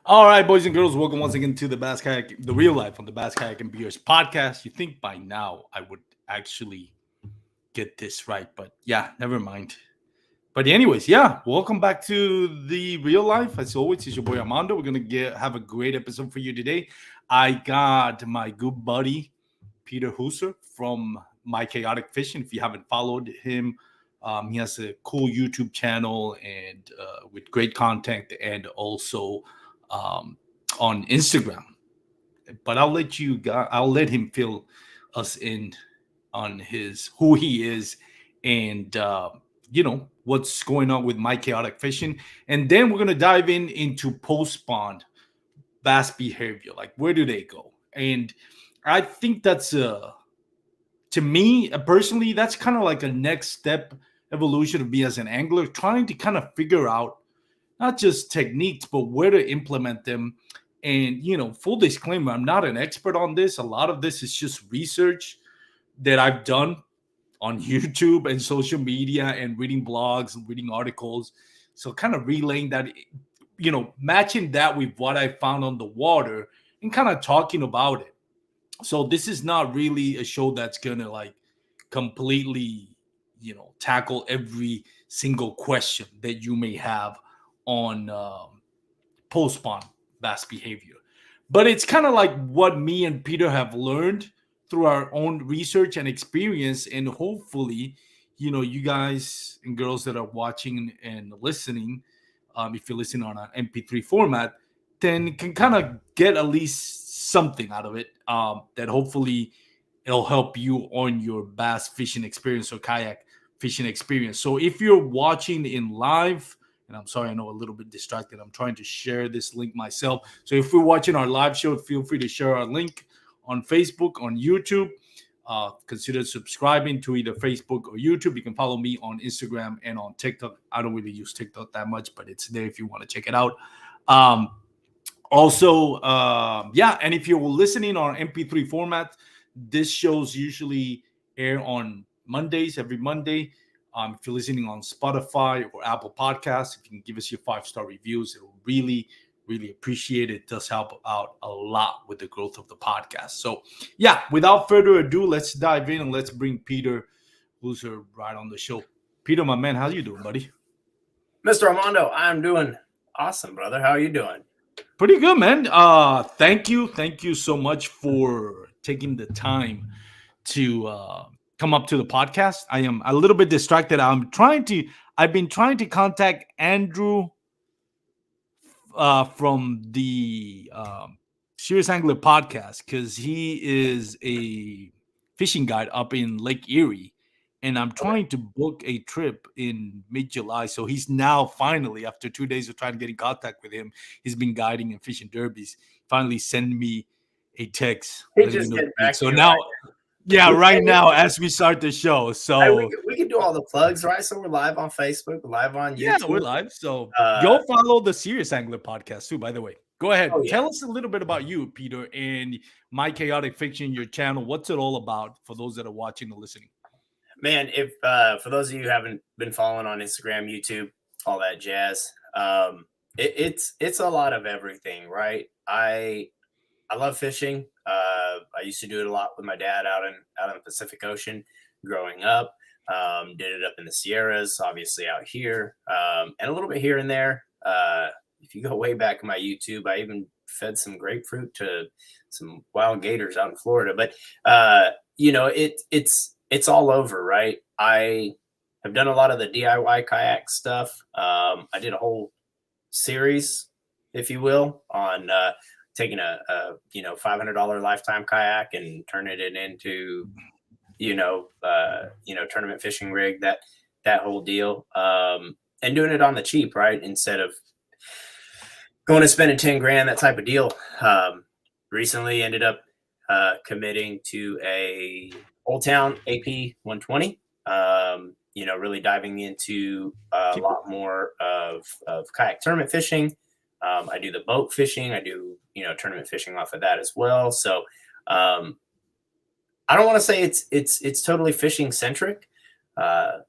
All right, boys and girls, welcome once again to the Bass Kayak, the real life on the Bass Kayak and Beers podcast. You think by now I would actually get this right, but yeah, never mind. But anyways, yeah, welcome back to the real life. As always, it's your boy Armando. We're gonna have a great episode for you today. I got my good buddy Peter Husser from My Chaotic Fishing. If you haven't followed him, he has a cool YouTube channel and with great content, and also um, on Instagram. But I'll let him fill us in on his who he is and what's going on with My Chaotic Fishing, and then we're gonna dive into post spawn bass behavior. Like, where do they go? And I think that's to me personally, that's kind of like a next step evolution of me as an angler, trying to kind of figure out not just techniques, but where to implement them. And, full disclaimer, I'm not an expert on this. A lot of this is just research that I've done on YouTube and social media and reading blogs and reading articles. So, kind of relaying that, matching that with what I found on the water and kind of talking about it. So, this is not really a show that's going to like completely, tackle every single question that you may have on post spawn bass behavior. But it's kind of like what me and Peter have learned through our own research and experience. And hopefully, you guys and girls that are watching and listening, if you're listening on an MP3 format, then can kind of get at least something out of it that hopefully it'll help you on your bass fishing experience or kayak fishing experience. So if you're watching in live, and I'm sorry, I know a little bit distracted. I'm trying to share this link myself. So if you're watching our live show, feel free to share our link on Facebook, on YouTube. Consider subscribing to either Facebook or YouTube. You can follow me on Instagram and on TikTok. I don't really use TikTok that much, but it's there if you want to check it out. And if you're listening on MP3 format, this shows usually air on Mondays, every Monday. If you're listening on Spotify or Apple Podcasts, if you can give us your 5-star reviews, it will really, really appreciate it. It does help out a lot with the growth of the podcast. So, yeah, without further ado, let's dive in and let's bring Peter, who's right on the show. Peter, my man, how you doing, buddy? Mr. Armando, I'm doing awesome, brother. How are you doing? Pretty good, man. Thank you so much for taking the time to come up to the podcast. I am a little bit distracted. I've been trying to contact Andrew from the Serious Angler podcast, because he is a fishing guide up in Lake Erie, and I'm trying to book a trip in mid-July. So he's now finally, after 2 days of trying to get in contact with him, he's been guiding and fishing derbies. Finally, send me a text. He just get back. So now. Yeah, right now as we start the show. So we can do all the plugs, right? So we're live on Facebook, live on YouTube. Yeah, we're live. So go follow the Serious Angler podcast too, by the way. Go ahead. Oh, yeah. Tell us a little bit about you, Peter, and My Chaotic Fiction, your channel. What's it all about for those that are watching and listening? Man, if for those of you who haven't been following on Instagram, YouTube, all that jazz, it's a lot of everything, right? I love fishing. I used to do it a lot with my dad out in the Pacific Ocean growing up. Did it up in the Sierras, obviously out here, and a little bit here and there. If you go way back in my YouTube, I even fed some grapefruit to some wild gators out in Florida. But it's all over, right? I have done a lot of the DIY kayak stuff. I did a whole series, if you will, on taking a $500 lifetime kayak and turning it into tournament fishing rig, that whole deal, and doing it on the cheap, right, instead of going and spending 10 grand, that type of deal. Recently ended up committing to a Old Town AP 120, really diving into a lot more of kayak tournament fishing. I do the boat fishing. I do, tournament fishing off of that as well. So I don't want to say it's totally fishing centric, but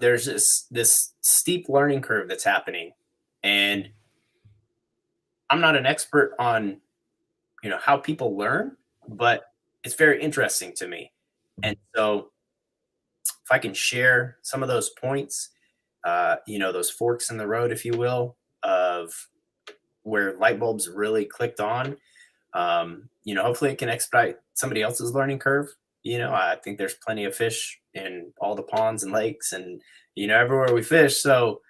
there's this steep learning curve that's happening. And I'm not an expert on, how people learn, but it's very interesting to me. And so if I can share some of those points, those forks in the road, if you will, of where light bulbs really clicked on, hopefully it can expedite somebody else's learning curve. I think there's plenty of fish in all the ponds and lakes and, everywhere we fish. So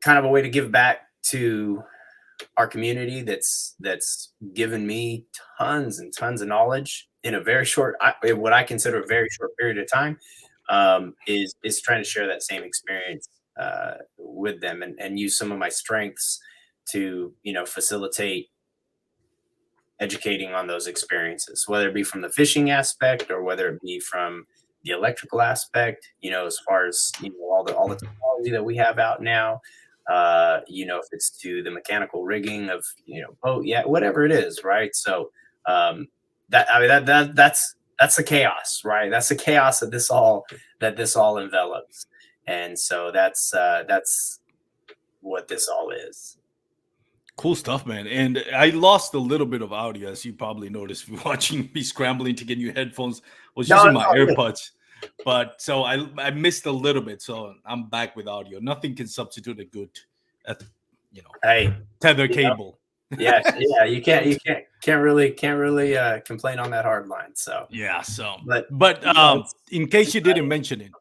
kind of a way to give back to our community that's given me tons and tons of knowledge in a very short, what I consider a very short period of time, is trying to share that same experience with them and use some of my strengths to facilitate educating on those experiences, whether it be from the fishing aspect or whether it be from the electrical aspect, as far as all the technology that we have out now, if it's to the mechanical rigging of boat, yeah, whatever it is, right? So that's the chaos, right? That's the chaos that this all envelops, and so that's what this all is. Cool stuff, man. And I lost a little bit of audio, as you probably noticed watching me scrambling to get new headphones. I was using my AirPods, but so I missed a little bit. So I'm back with audio. Nothing can substitute a good, hey, tether cable. Yeah, you can't really complain on that hard line. So yeah. So, but in case you didn't mention it,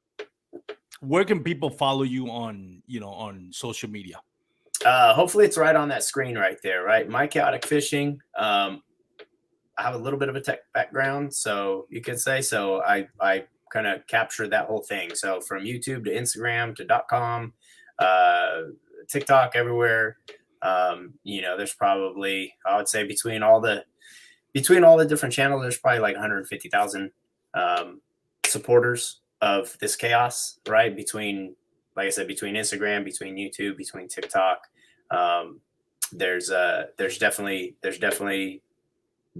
where can people follow you on on social media? Hopefully it's right on that screen right there, right? My Chaotic Fishing. I have a little bit of a tech background, so you could say. So I kind of captured that whole thing. So from YouTube to Instagram to .com, TikTok, everywhere. There's probably, I would say between all the different channels, there's probably like 150,000 supporters of this chaos, right? Between, like I said, between Instagram, between YouTube, between TikTok, there's definitely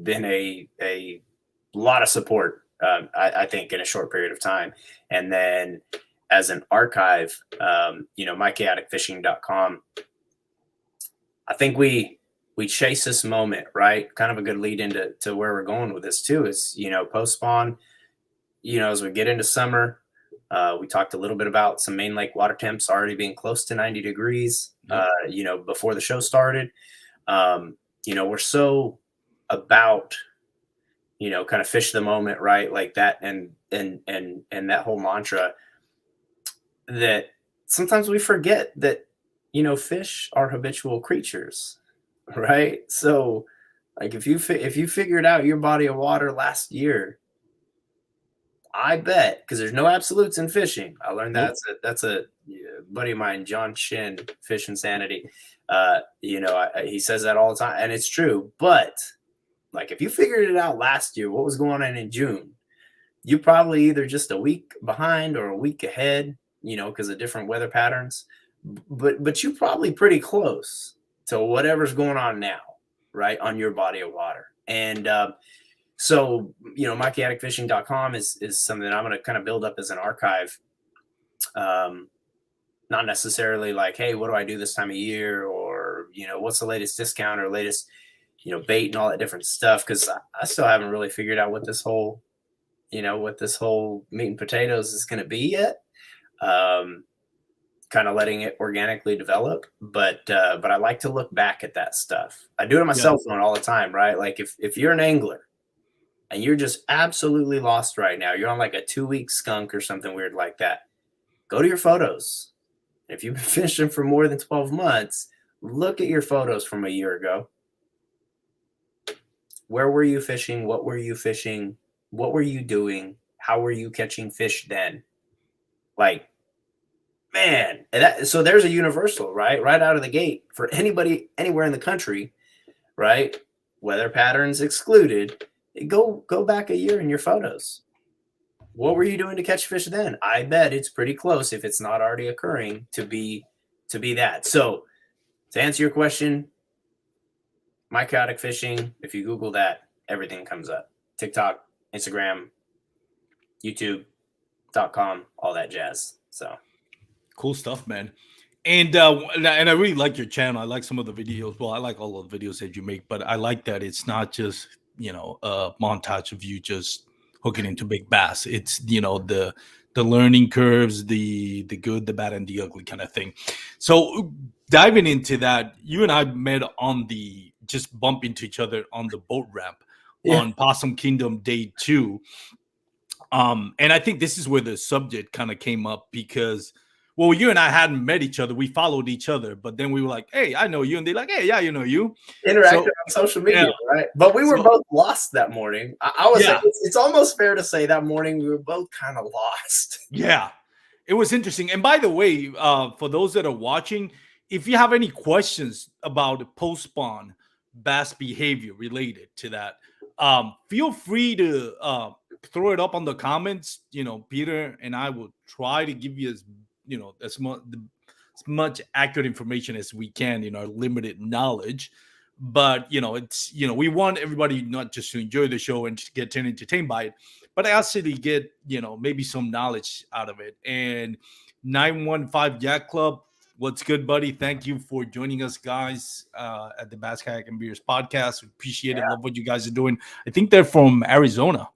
been a lot of support, I think, in a short period of time. And then as an archive, mychaoticfishing.com, I think we chase this moment, right? Kind of a good lead into where we're going with this too is, post spawn, as we get into summer, we talked a little bit about some main lake water temps already being close to 90 degrees, before the show started. We're so about, kind of fish the moment, right? Like that. And that whole mantra that sometimes we forget that, fish are habitual creatures, right? So like if you figured out your body of water last year, I bet, because there's no absolutes in fishing. I learned that. That's a buddy of mine, John Shin, Fish Insanity. He says that all the time, and it's true. But like, if you figured it out last year, what was going on in June, you probably either just a week behind or a week ahead, because of different weather patterns. But you're probably pretty close to whatever's going on now, right, on your body of water. And so, mychaoticfishing.com is something that I'm going to kind of build up as an archive. Not necessarily like, hey, what do I do this time of year? Or, what's the latest discount or latest, bait and all that different stuff. Because I still haven't really figured out what this whole meat and potatoes is going to be yet. Kind of letting it organically develop. But I like to look back at that stuff. I do it on my cell phone all the time, right? Like if you're an angler, and you're just absolutely lost right now, you're on like a 2-week skunk or something weird like that, go to your photos. If you've been fishing for more than 12 months, look at your photos from a year ago. Where were you fishing? What were you fishing? What were you doing? How were you catching fish then? Like, man, so there's a universal, right? Right out of the gate for anybody anywhere in the country, right? Weather patterns excluded. Go back a year in your photos. What were you doing to catch fish then? I bet it's pretty close, if it's not already occurring, to be that. So to answer your question, My Chaotic Fishing, if you Google that, everything comes up. TikTok, Instagram, YouTube.com, all that jazz. So cool stuff, man. And I really like your channel. I like some of the videos. Well, I like all of the videos that you make, but I like that it's not just a montage of you just hooking into big bass. It's the learning curves, the good, the bad, and the ugly kind of thing. So diving into that, you and I met on the just bump into each other on the boat ramp Yeah. on Possum Kingdom Day 2. And I think this is where the subject kind of came up because, well, you and I hadn't met each other. We followed each other, but then we were like, "Hey, I know you," and they're like, "Hey, yeah, you know you." Interacted So on social yeah, media, right? But we were so both lost that morning. I would say yeah, it's almost fair to say that morning we were both kind of lost. yeah, it was interesting. And by the way, for those that are watching, if you have any questions about post spawn bass behavior related to that, feel free to throw it up on the comments. Peter and I will try to give you as much accurate information as we can in our limited knowledge. But it's we want everybody not just to enjoy the show and to get entertained by it, but actually get maybe some knowledge out of it. And 915 Jack Club, what's good, buddy? Thank you for joining us, guys, at the Bass Kayak and Beers podcast. We appreciate it. Love what you guys are doing. I think they're from Arizona.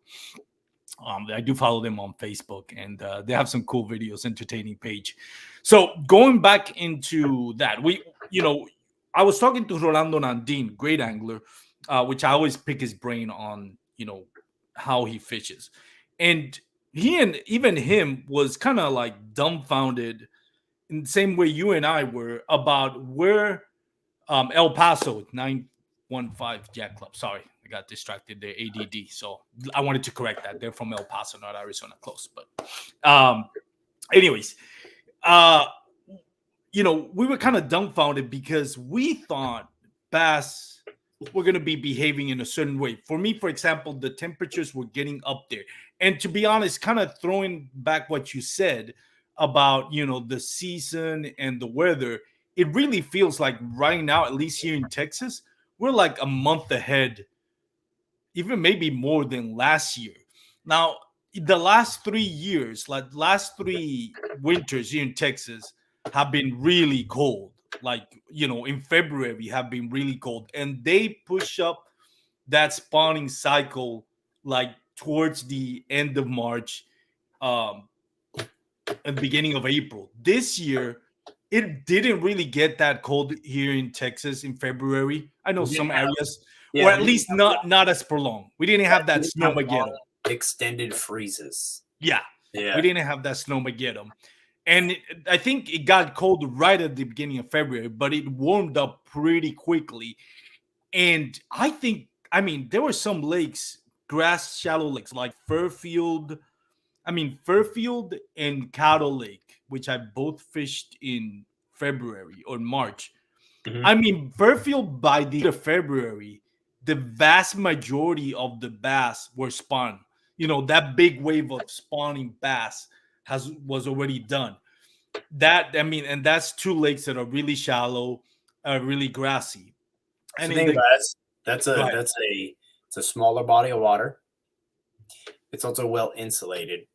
I do follow them on Facebook, and they have some cool videos, entertaining page. So going back into that, I was talking to Rolando Nandin, great angler, which I always pick his brain on, how he fishes, and he and even him was kind of like dumbfounded in the same way you and I were about where El Paso 915 Jack Club. Sorry, I got distracted there. ADD. So I wanted to correct that. They're from El Paso, not Arizona. Close, but anyways, uh, we were kind of dumbfounded because we thought bass were going to be behaving in a certain way. For me, for example, the temperatures were getting up there. And to be honest, kind of throwing back what you said about, the season and the weather, it really feels like right now, at least here in Texas, we're like a month ahead, even maybe more than last year. Now, the last 3 years, like last 3 winters here in Texas, have been really cold. Like, in February have been really cold. And they push up that spawning cycle like towards the end of March, um, and beginning of April. This year, it didn't really get that cold here in Texas in February. I know We didn't some have, areas, or yeah, at we didn't least have not as prolonged. We didn't have that snowmageddon. extended freezes. Yeah, we Yeah. didn't have that snowmageddon. And I think it got cold right at the beginning of February, but it warmed up pretty quickly. And I mean, there were some lakes, grass shallow lakes like Fairfield and Cattle Lake, which I both fished in February or March. Mhm. I mean, Fairfield by the end of February, the vast majority of the bass were spawned. That big wave of spawning bass was already done. And that's two lakes that are really shallow, really grassy. So And in think the about it. Go ahead. It's a smaller body of water. It's also well insulated,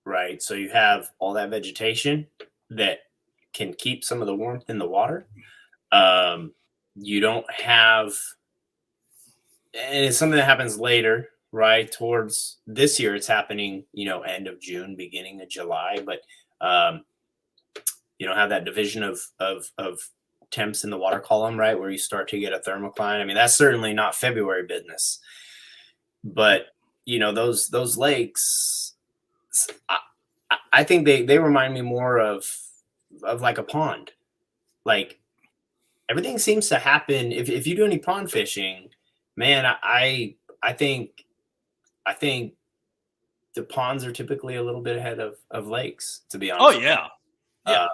right? So you have all that vegetation that can keep some of the warmth in the water. Um, you don't have, and it's something that happens later, right? Towards this year, it's happening, end of June, beginning of July, but um, you don't have that division of temps in the water column, right? Where you start to get a thermocline. I mean, that's certainly not February business, but those lakes, I, I think they remind me more of like a pond. Like everything seems to happen if you do any pond fishing, man. I think the ponds are typically a little bit ahead of lakes, to be Oh honest. yeah, yeah. Uh,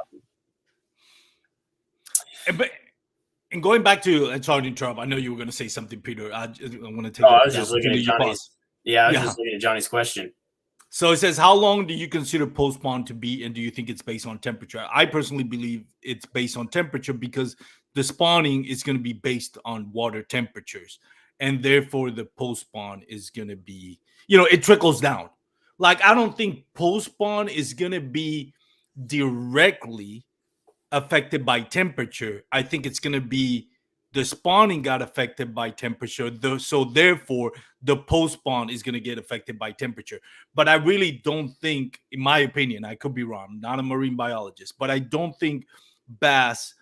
But and going back to, and sorry to interrupt. I know you were going to say something, Peter. I want to oh, take I was the just looking at opportunity to Johnny's. pause. Yeah, I was Yeah. just looking at Johnny's question. So it says, how long do you consider post spawn to be, and do you think it's based on temperature? I personally believe it's based on temperature because the spawning is going to be based on water temperatures, and therefore the post spawn is going to be, it trickles down. Like I don't think post spawn is going to be directly affected by temperature. I think it's going to be the spawning got affected by temperature. So therefore, the post spawn is going to get affected by temperature. But I really don't think, in my opinion, I could be wrong. I'm not a marine biologist, but I don't think bass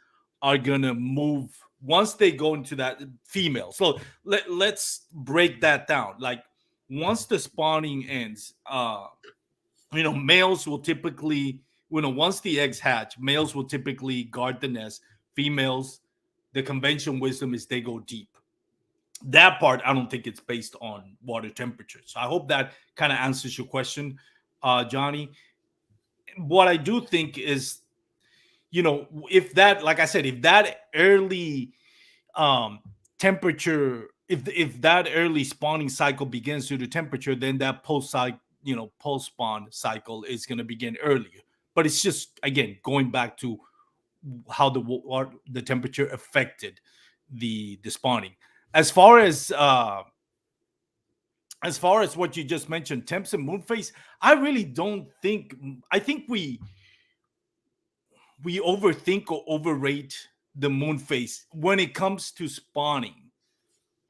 are going to move once they go into that female. So let's break that down. Like once the spawning ends, males will typically, once the eggs hatch, males will typically guard the nest. Females, the convention wisdom is they go deep. That part, I don't think it's based on water temperature. So I hope that kind of answers your question, Johnny. What I do think is, if that, like I said, if that early temperature, if that early spawning cycle begins due to temperature, then that post spawn cycle is going to begin earlier. But it's just, again, going back to how the temperature affected the spawning. As far as what you just mentioned, temps and moonface, I really don't think. I think we overthink or overrate the moonface when it comes to spawning.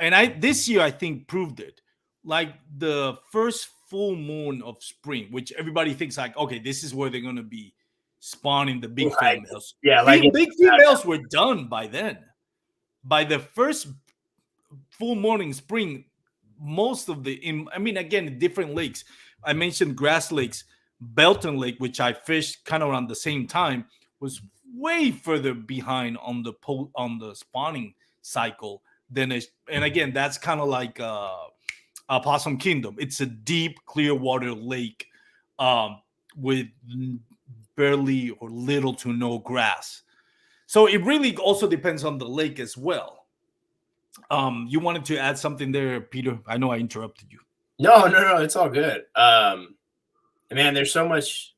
And this year I think proved it. Like the first full moon of spring, which everybody thinks like, okay, this is where they're gonna be spawning the big Right. females. Yeah, like Big females were done by then. By the first full morning spring, most of again, different lakes. I mentioned Grass Lakes, Belton Lake, which I fished kind of around the same time, was way further behind on the spawning cycle than it. And again, that's kind of like Possum Kingdom. It's a deep, clear water lake with barely or little to no grass. So it really also depends on the lake as well. You wanted to add something there, Peter? I know I interrupted you. No, it's all good. Man, there's so much.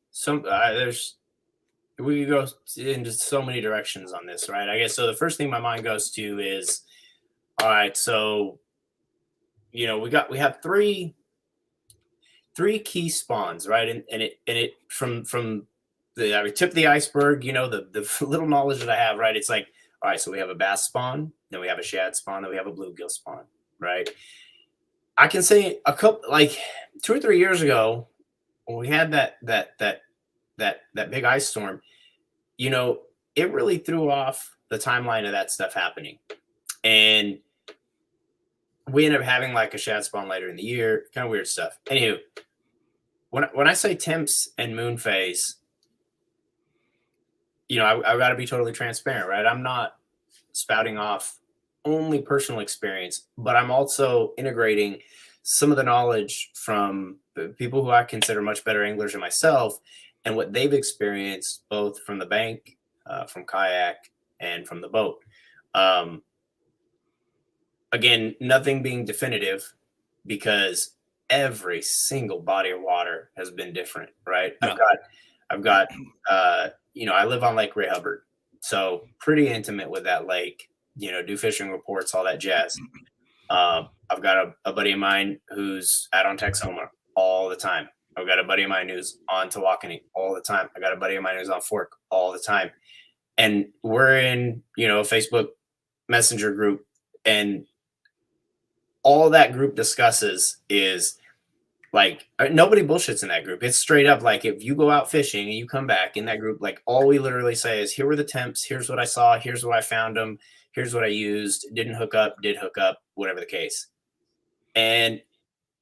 We could go into so many directions on this, right? I guess so. The first thing my mind goes to is, all right, so we have three key spawns, right? And it from the tip of the iceberg, the little knowledge that I have, right? It's like, all right, so we have a bass spawn, then we have a shad spawn, then we have a bluegill spawn, right? I can say a couple, like 2 or 3 years ago, when we had that big ice storm, it really threw off the timeline of that stuff happening, and we ended up having like a shad spawn later in the year, kind of weird stuff. Anywho, when I say temps and moon phase, I've got to be totally transparent, right? I'm not spouting off only personal experience, but I'm also integrating some of the knowledge from people who I consider much better anglers than myself and what they've experienced both from the bank, from kayak, and from the boat. Again, nothing being definitive because every single body of water has been different, right? Yeah. I've got I live on Lake Ray Hubbard, so pretty intimate with that lake, do fishing reports, all that jazz. I've got a buddy of mine who's out on Texoma all the time. I've got a buddy of mine who's on Tawakoni all the time. I got a buddy of mine who's on Fork all the time. And we're in, a Facebook Messenger group, and all that group discusses is like, nobody bullshits in that group. It's straight up like, if you go out fishing and you come back in that group, like all we literally say is, here were the temps, here's what I saw, here's what I found them, here's what I used, didn't hook up, did hook up, whatever the case. And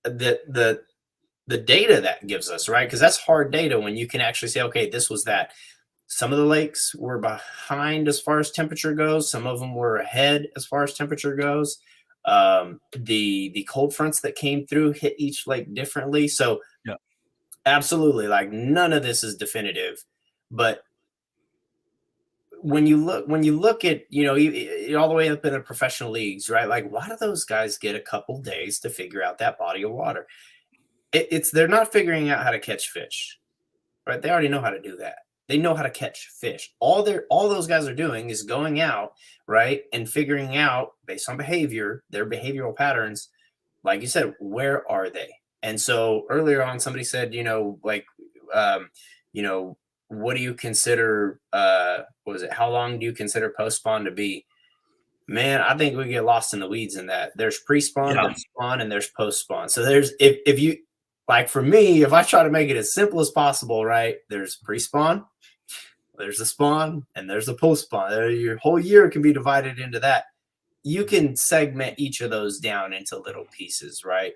the data that gives us, right? Because that's hard data when you can actually say, okay, this was that. Some of the lakes were behind as far as temperature goes. Some of them were ahead as far as temperature goes. The cold fronts that came through hit each lake differently. So yeah, absolutely, like none of this is definitive. But when you look at, all the way up in the professional leagues, right? Like, why do those guys get a couple days to figure out that body of water? They're not figuring out how to catch fish, right? They already know how to do that. They know how to catch fish. All those guys are doing is going out, right, and figuring out based on behavior, their behavioral patterns. Like you said, where are they? And so earlier on, somebody said, what do you consider? What was it? How long do you consider post spawn to be? Man, I think we get lost in the weeds in that. There's pre-spawn, Yeah. there's spawn, and there's post-spawn. So there's if you like for me, if I try to make it as simple as possible, right? There's pre-spawn, there's the spawn, and there's the post-spawn. Your whole year can be divided into that. You can segment each of those down into little pieces, right?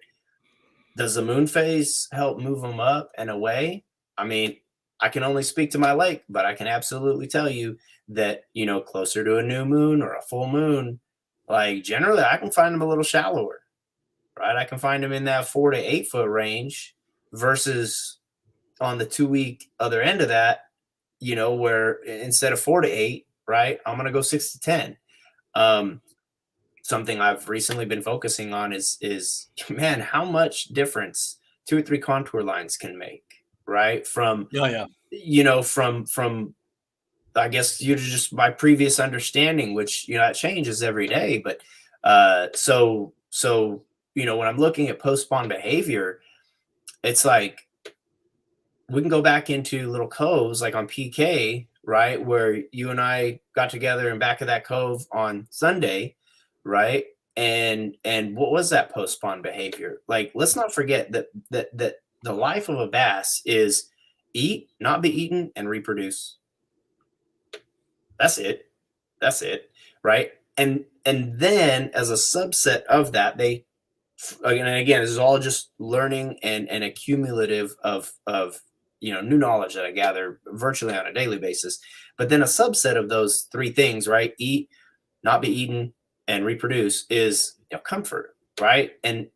Does the moon phase help move them up and away? I mean, I can only speak to my lake, but I can absolutely tell you that, closer to a new moon or a full moon, like generally I can find them a little shallower, right? I can find them in that 4 to 8 foot range versus on the 2 week other end of that, where instead of 4 to 8, right, I'm going to go 6 to 10. Something I've recently been focusing on is man, how much difference 2 or 3 contour lines can make, right? From from I guess just my previous understanding, which it changes every day. But so when I'm looking at post spawn behavior, it's like we can go back into little coves like on PK, right, where you and I got together in back of that cove on Sunday, right? And what was that post spawn behavior? Like, let's not forget that the life of a bass is eat, not be eaten, and reproduce. That's it. Right? And then as a subset of that, they again, this is all just learning and accumulative of new knowledge that I gather virtually on a daily basis. But then a subset of those 3 things, right? Eat, not be eaten, and reproduce is comfort, right? And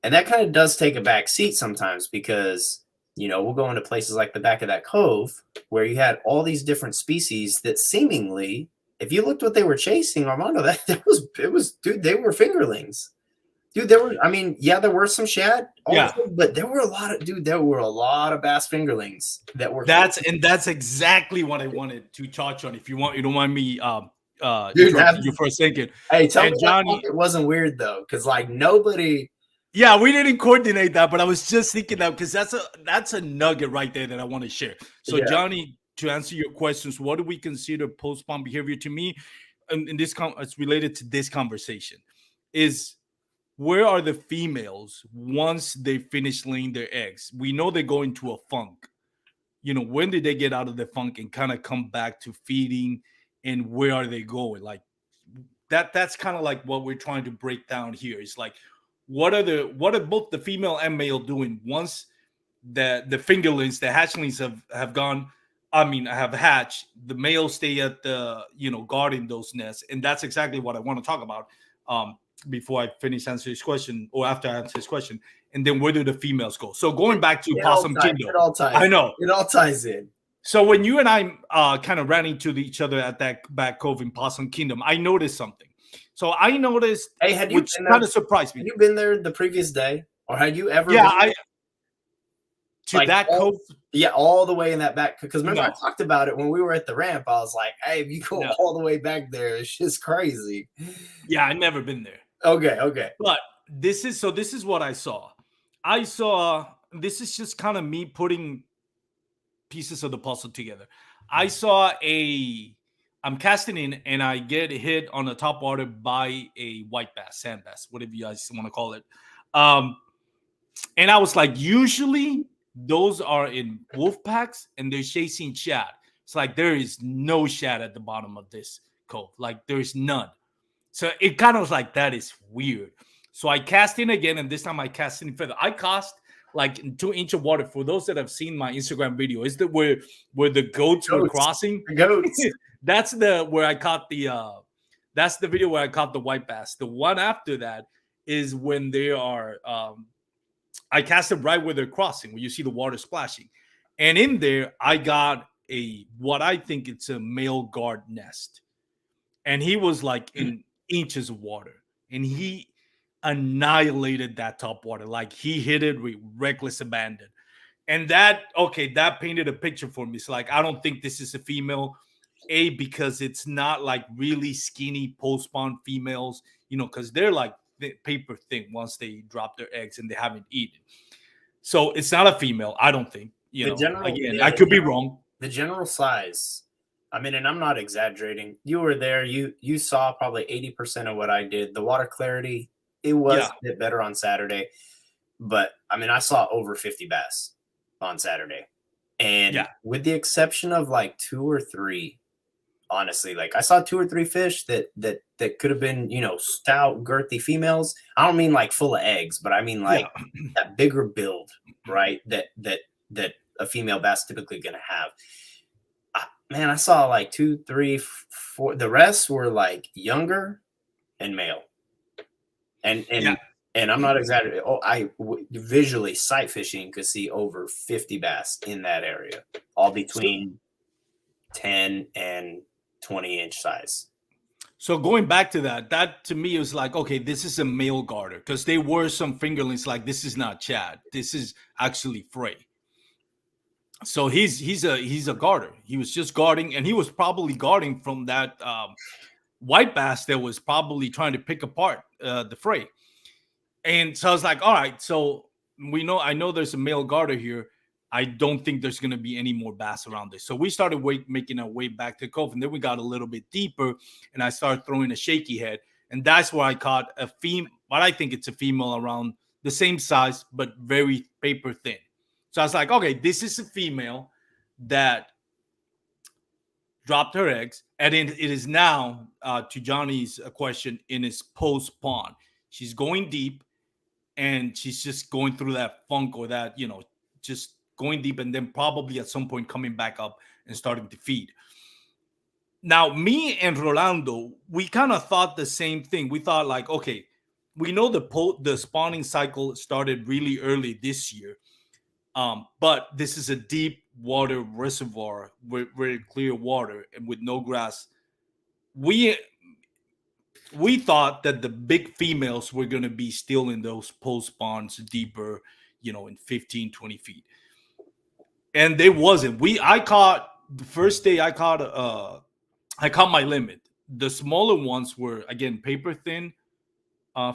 that kind of does take a back seat sometimes because we'll go into places like the back of that cove where you had all these different species that seemingly, if you looked what they were chasing, Armando, it was dude, they were fingerlings. Dude, there were some shad, but there were a lot of bass fingerlings that were. That's exactly what I wanted to touch on. If you don't mind me Dude, you for a second. Hey, tell me Johnny, it wasn't weird though, because like nobody. Yeah, we didn't coordinate that, but I was just thinking that because that's a nugget right there that I want to share. So, Johnny, to answer your questions, what do we consider post-spawn behavior? To me, and this it's related to this conversation, is where are the females once they finish laying their eggs? We know they go into a funk. When did they get out of the funk and kind of come back to feeding, and where are they going? Like that's kind of like what we're trying to break down here. It's like, what are both the female and male doing once the fingerlings, the hatchlings have gone, have hatched, the males stay at the guarding those nests. And that's exactly what I want to talk about before I finish answering his question, or after I answer his question. And then where do the females go? So going back to Possum Kingdom, it all ties. I know it all ties in. So when you and I kind of ran into each other at that back cove in Possum Kingdom, I noticed something. So I noticed, which kind of surprised me. Had you been there the previous day, or had you ever? Yeah, that cove. Yeah, all the way in that back. Because remember, I talked about it when we were at the ramp. I was like, "Hey, if you go all the way back there, it's just crazy." Yeah, I've never been there. Okay. But this is what I saw. This is just kind of me putting pieces of the puzzle together. I saw I'm casting in and I get hit on the top water by a white bass, sand bass, whatever you guys want to call it. And I was like, usually those are in wolf packs and they're chasing shad. It's like there is no shad at the bottom of this cove. Like there's none. So it kind of was like, that is weird. So I cast in again, and this time I cast in further. I cast like 2 inches of water. For those that have seen my Instagram video, is that where the goats were crossing? The goats. That's the video where I caught the white bass. The one after that is when they are I cast it right where they're crossing, where you see the water splashing. And in there, I got what I think it's a male guard nest. And he was like in inches of water. And he annihilated that top water. Like he hit it with reckless abandon. And that painted a picture for me. It's like, I don't think this is a female. Because it's not like really skinny post-spawn females, because they're like the paper thin once they drop their eggs and they haven't eaten. So it's not a female, I don't think. Again, I could be wrong. the general size. I mean, and I'm not exaggerating. You were there. You saw probably 80% of what I did. The water clarity, it was Yeah, a bit better on Saturday, but I mean, I saw over 50 bass on Saturday, and yeah, with the exception of like two or three, honestly, like I saw two or three fish that could have been, stout, girthy females. I don't mean like full of eggs, but I mean yeah, like that bigger build, right? That a female bass typically going to have. Man, I saw like two, three, four. The rest were like younger and male, and yeah. and and I'm not exaggerating. Oh, visually sight fishing could see over 50 bass in that area, all So, between 10 and 20-inch size. so going back to that, that to me was like, okay, this is a male garter because there were some fingerlings like this is not Chad, this is actually Frey. So he's a garter. He was just guarding, and he was probably guarding from that white bass that was probably trying to pick apart the Frey. And so I was like, all right, so I know there's a male garter here. I don't think there's going to be any more bass around this. So we started making our way back to the cove, and then we got a little bit deeper, and I started throwing a shaky head, and that's where I caught a female. But I think it's a female around the same size, but very paper thin. So I was like, okay, this is a female that dropped her eggs, and it is now to Johnny's question in his post spawn. She's going deep, and she's just going through that funk or that, just going deep and then probably at some point coming back up and starting to feed. Now, me and Rolando, we kind of thought the same thing. We thought like, okay, we know the spawning cycle started really early this year, but this is a deep water reservoir with very clear water and with no grass. We we thought that the big females were going to be still in those post spawns deeper, in 15, 20 feet. And they wasn't. I caught the first day I caught my limit. The smaller ones were again paper thin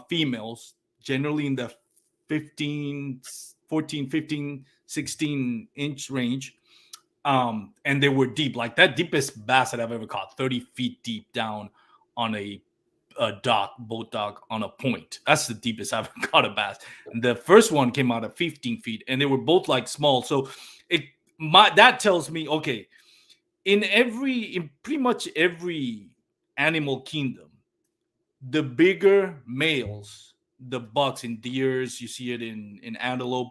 females, generally in the 15, 14, 15, 16-inch range. And they were deep, like that deepest bass that I've ever caught, 30 feet deep down on a boat dock on a point. That's the deepest I've ever caught a bass. And the first one came out at 15 feet, and they were both like small. So that tells me, okay, in pretty much every animal kingdom, the bigger males, the bucks and deers, you see it in antelope,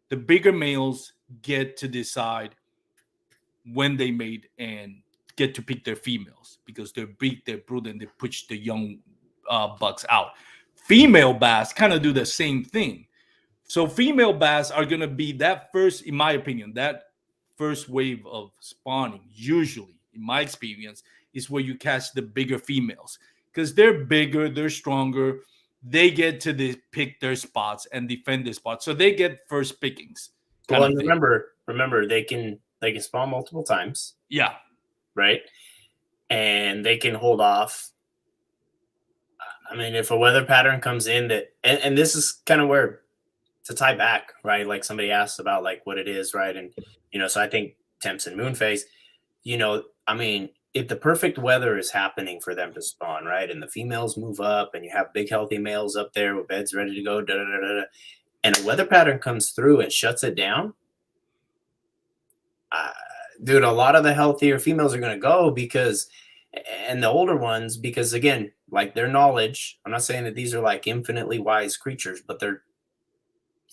the bigger males get to decide when they mate and get to pick their females because they're big, they're brood, and they push the young bucks out. Female bass kind of do the same thing. So female bass are going to be that first, in my opinion, that first wave of spawning, usually, in my experience, is where you catch the bigger females because they're bigger, they're stronger. They get to pick their spots and defend their spots. So they get first pickings kind Well, of and thing. remember they can spawn multiple times, Yeah. right? And they can hold off. I mean, if a weather pattern comes in and this is kind of where to tie back, right? Like somebody asked about like what it is, right? And so I think temps and moonface, I mean, if the perfect weather is happening for them to spawn, right? And the females move up and you have big healthy males up there with beds ready to go, and a weather pattern comes through and shuts it down, dude, a lot of the healthier females are going to go and the older ones, because again, like their knowledge, I'm not saying that these are like infinitely wise creatures, but they're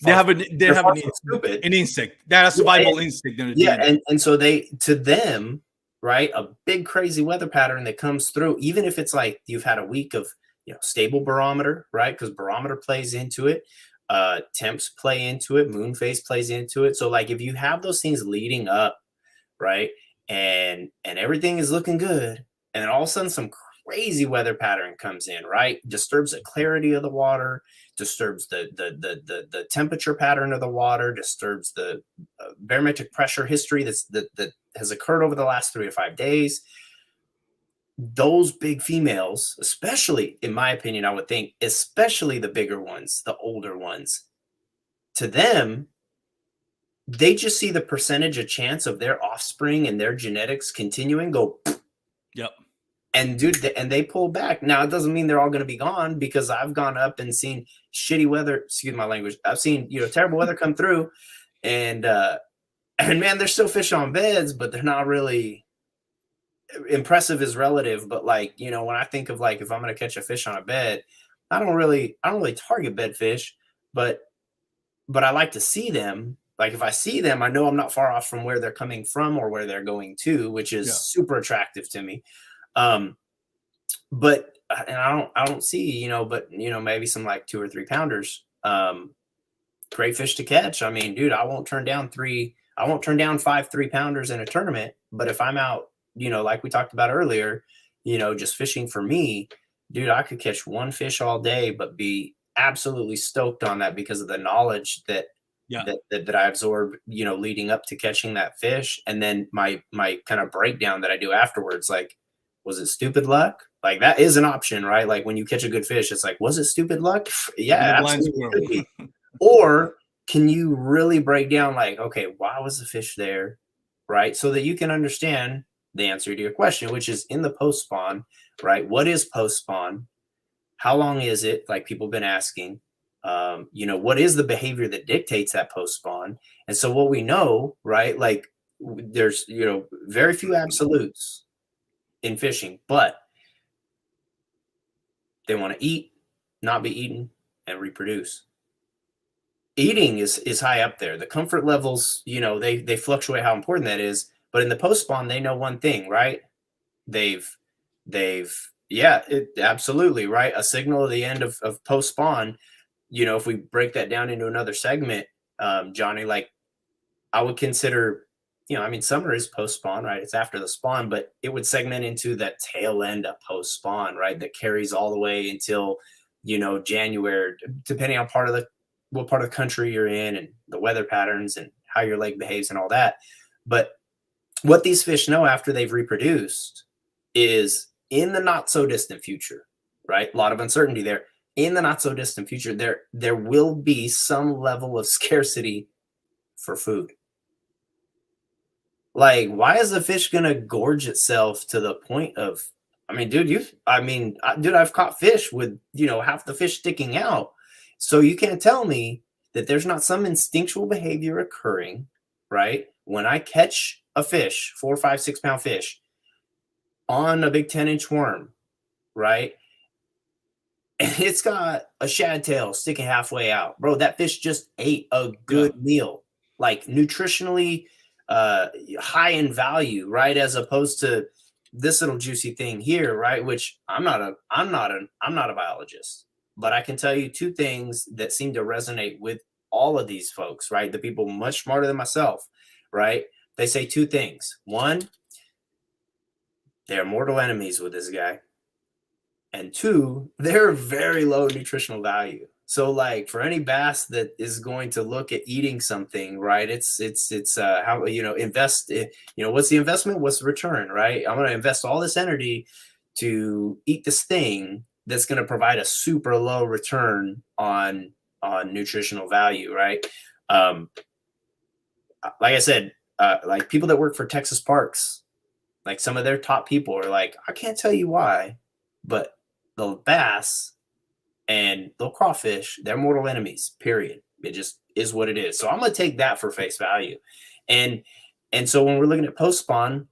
They far, have an they they're have far from stupid. an instinct. That a survival instinct in their Yeah, DNA. and so to them, right, a big crazy weather pattern that comes through, even if it's like you've had a week of stable barometer, right? Because barometer plays into it, temps play into it, moon phase plays into it. So like if you have those things leading up, right, and everything is looking good, and then all of a sudden some crazy weather pattern comes in, right? Disturbs the clarity of the water, disturbs the temperature pattern of the water, disturbs the barometric pressure history that has occurred over the last 3 to 5 days. Those big females, especially in my opinion, I would think, especially the bigger ones, the older ones, to them, they just see the percentage of chance of their offspring and their genetics continuing go. Yep. And dude, and they pull back. Now it doesn't mean they're all going to be gone, because I've gone up and seen shitty weather. Excuse my language. I've seen terrible weather come through, and man, they're still fish on beds, but they're not really impressive is relative. But like, when I think of like if I'm going to catch a fish on a bed, I don't really target bed fish, but I like to see them. Like if I see them, I know I'm not far off from where they're coming from or where they're going to, which is super attractive to me. But and I don't see, but maybe some like 2 or 3 pounders. Great fish to catch. I mean, dude, I won't turn down 5 3-pounders in a tournament. But if I'm out, like we talked about earlier, just fishing for me, dude, I could catch one fish all day, but be absolutely stoked on that because of the knowledge that I absorbed, leading up to catching that fish. And then my kind of breakdown that I do afterwards, like, was it stupid luck? Like that is an option, right? Like when you catch a good fish, it's like, was it stupid luck? Yeah, absolutely. Or can you really break down like, okay, why was the fish there? Right. So that you can understand the answer to your question, which is in the post spawn, right? What is post spawn? How long is it? Like people have been asking, what is the behavior that dictates that post spawn? And so what we know, right? Like there's, very few absolutes in fishing, but they want to eat, not be eaten, and reproduce. Eating is high up there. The comfort levels, they fluctuate how important that is. But in the post spawn, they know one thing, right? Absolutely, right? A signal at the end of post spawn, if we break that down into another segment, Johnny, like I would consider, summer is post spawn, right? It's after the spawn, but it would segment into that tail end of post spawn, right? That carries all the way until, January, depending on what part of the country you're in and the weather patterns and how your lake behaves and all that. But what these fish know after they've reproduced is in the not so distant future, right? A lot of uncertainty there. In the not so distant future, there will be some level of scarcity for food. Like, why is the fish gonna gorge itself to the point of, I've caught fish with, half the fish sticking out. So you can't tell me that there's not some instinctual behavior occurring, right? When I catch a fish, 4, 5, 6 pound fish on a big 10-inch worm, right? And it's got a shad tail sticking halfway out. Bro, that fish just ate a good meal, like nutritionally high in value, right? As opposed to this little juicy thing here, right? Which I'm not a biologist, but I can tell you 2 things that seem to resonate with all of these folks, right? The people much smarter than myself, right? They say 2 things. 1, they're mortal enemies with this guy. And 2, they're very low nutritional value. So like for any bass that is going to look at eating something, right? It's how, invest, what's the investment? What's the return, right? I'm going to invest all this energy to eat this thing that's going to provide a super low return on nutritional value, right? Like I said, like people that work for Texas parks, like some of their top people are like, I can't tell you why, but the bass and the crawfish, they're mortal enemies, period. It just is what it is. So I'm going to take that for face value. And so when we're looking at post spawn,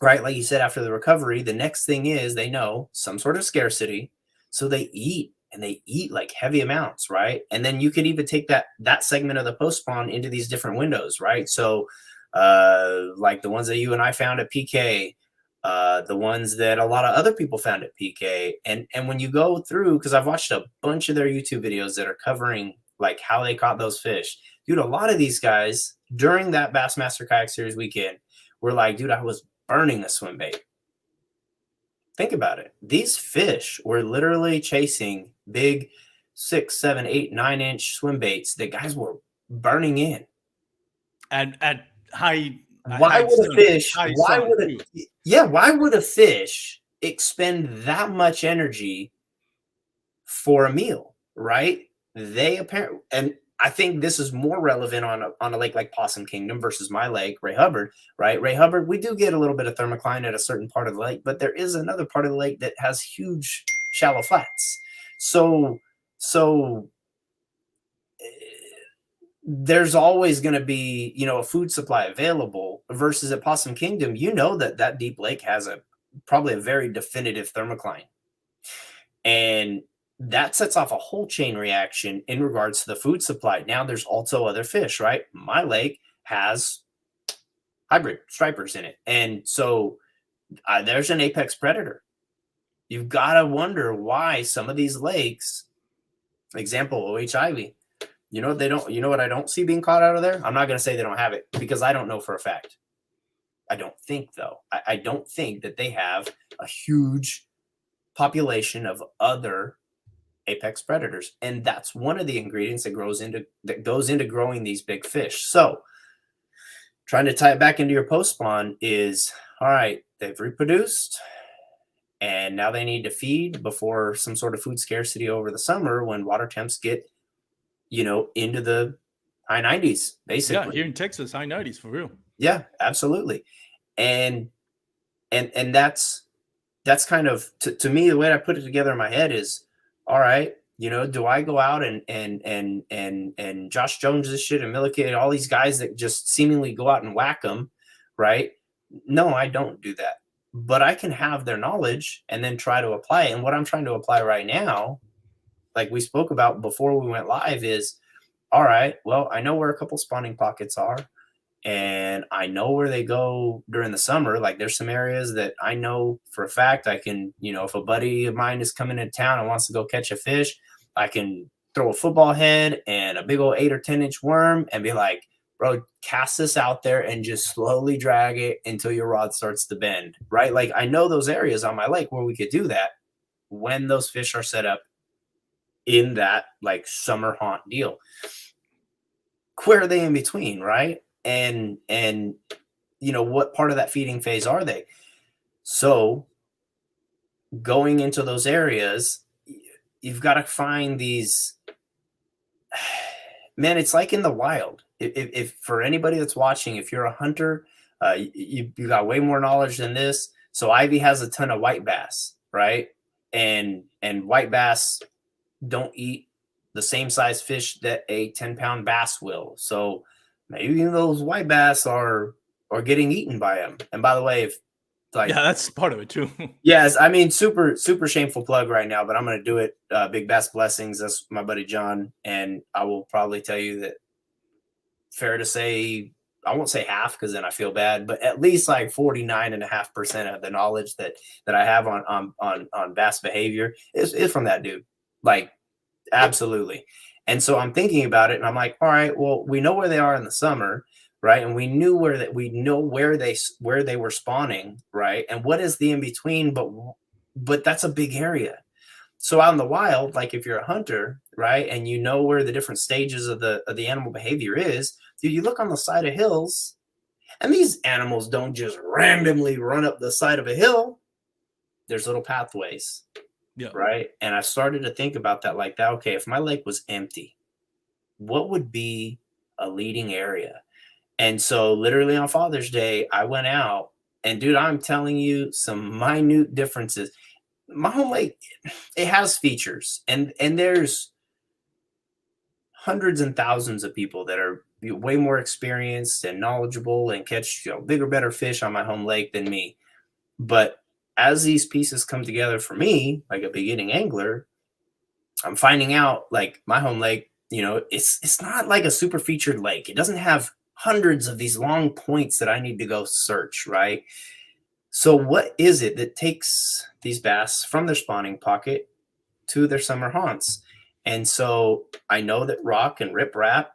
right, like you said, after the recovery, the next thing is they know some sort of scarcity. So they eat, and they eat like heavy amounts, right? And then you could even take that segment of the post spawn into these different windows, right? So like the ones that you and I found at PK, the ones that a lot of other people found at PK. And when you go through, because I've watched a bunch of their YouTube videos that are covering like how they caught those fish. Dude, a lot of these guys during that Bassmaster Kayak Series weekend were like, dude, I was burning a swim bait. Think about it. These fish were literally chasing big 6, 7, 8, 9-inch swim baits that guys were burning in. At high. Why would a fish expend that much energy for a meal, right? They apparently, and I think this is more relevant on a lake like Possum Kingdom versus my lake, Ray Hubbard, right? Ray Hubbard, we do get a little bit of thermocline at a certain part of the lake, but there is another part of the lake that has huge shallow flats. So there's always going to be, a food supply available versus at Possum Kingdom, that deep lake has probably a very definitive thermocline. And that sets off a whole chain reaction in regards to the food supply. Now there's also other fish, right? My lake has hybrid stripers in it. And so there's an apex predator. You've got to wonder why some of these lakes, example, OH Ivy, they don't, what I don't see being caught out of there? I'm not going to say they don't have it because I don't know for a fact. I don't think, though. I don't think that they have a huge population of other apex predators. And that's one of the ingredients that goes into growing these big fish. So trying to tie it back into your post spawn is, all right, they've reproduced and now they need to feed before some sort of food scarcity over the summer when water temps get, into the high 90s, basically. Yeah, here in Texas, high 90s for real. Yeah, absolutely. And that's kind of, to me, the way I put it together in my head is, all right, do I go out and Josh Jones this shit and Milliken, all these guys that just seemingly go out and whack them, right? No, I don't do that. But I can have their knowledge and then try to apply it. And what I'm trying to apply right now, like we spoke about before we went live, is, all right, well, I know where a couple spawning pockets are. And I know where they go during the summer. Like there's some areas that I know for a fact I can, if a buddy of mine is coming into town and wants to go catch a fish, I can throw a football head and a big old 8 or 10 inch worm and be like, bro, cast this out there and just slowly drag it until your rod starts to bend, right? Like I know those areas on my lake where we could do that when those fish are set up in that like summer haunt deal. Where are they in between, right? And what part of that feeding phase are they? So going into those areas, you've got to find these, man, it's like in the wild. If for anybody that's watching, if you're a hunter, you got way more knowledge than this. So Ivy has a ton of white bass, right? And white bass don't eat the same size fish that a 10-pound bass will. So maybe those white bass are getting eaten by them. And by the way, yeah, that's part of it too. Yes, I mean, super shameful plug right now, but I'm going to do it. Big Bass Blessings. That's my buddy John, and I will probably tell you that. Fair to say, I won't say half because then I feel bad, but at least like 49.5% of the knowledge that I have on bass behavior is from that dude. Like, absolutely. And so I'm thinking about it and I'm like, all right, well, we know where they are in the summer, right? And we know where they were spawning, right? And what is the in between, but that's a big area. So out in the wild, like if you're a hunter, right, and you know where the different stages of the animal behavior is, dude, you look on the side of hills, and these animals don't just randomly run up the side of a hill. There's little pathways. Yeah. Right. And I started to think about that like that. Okay, if my lake was empty, what would be a leading area? And so literally on Father's Day, I went out and dude, I'm telling you some minute differences. My home lake, it has features and there's hundreds and thousands of people that are way more experienced and knowledgeable and catch bigger, better fish on my home lake than me. But as these pieces come together for me, like a beginning angler, I'm finding out like my home lake, it's not like a super featured lake. It doesn't have hundreds of these long points that I need to go search, right? So what is it that takes these bass from their spawning pocket to their summer haunts? And so I know that rock and riprap,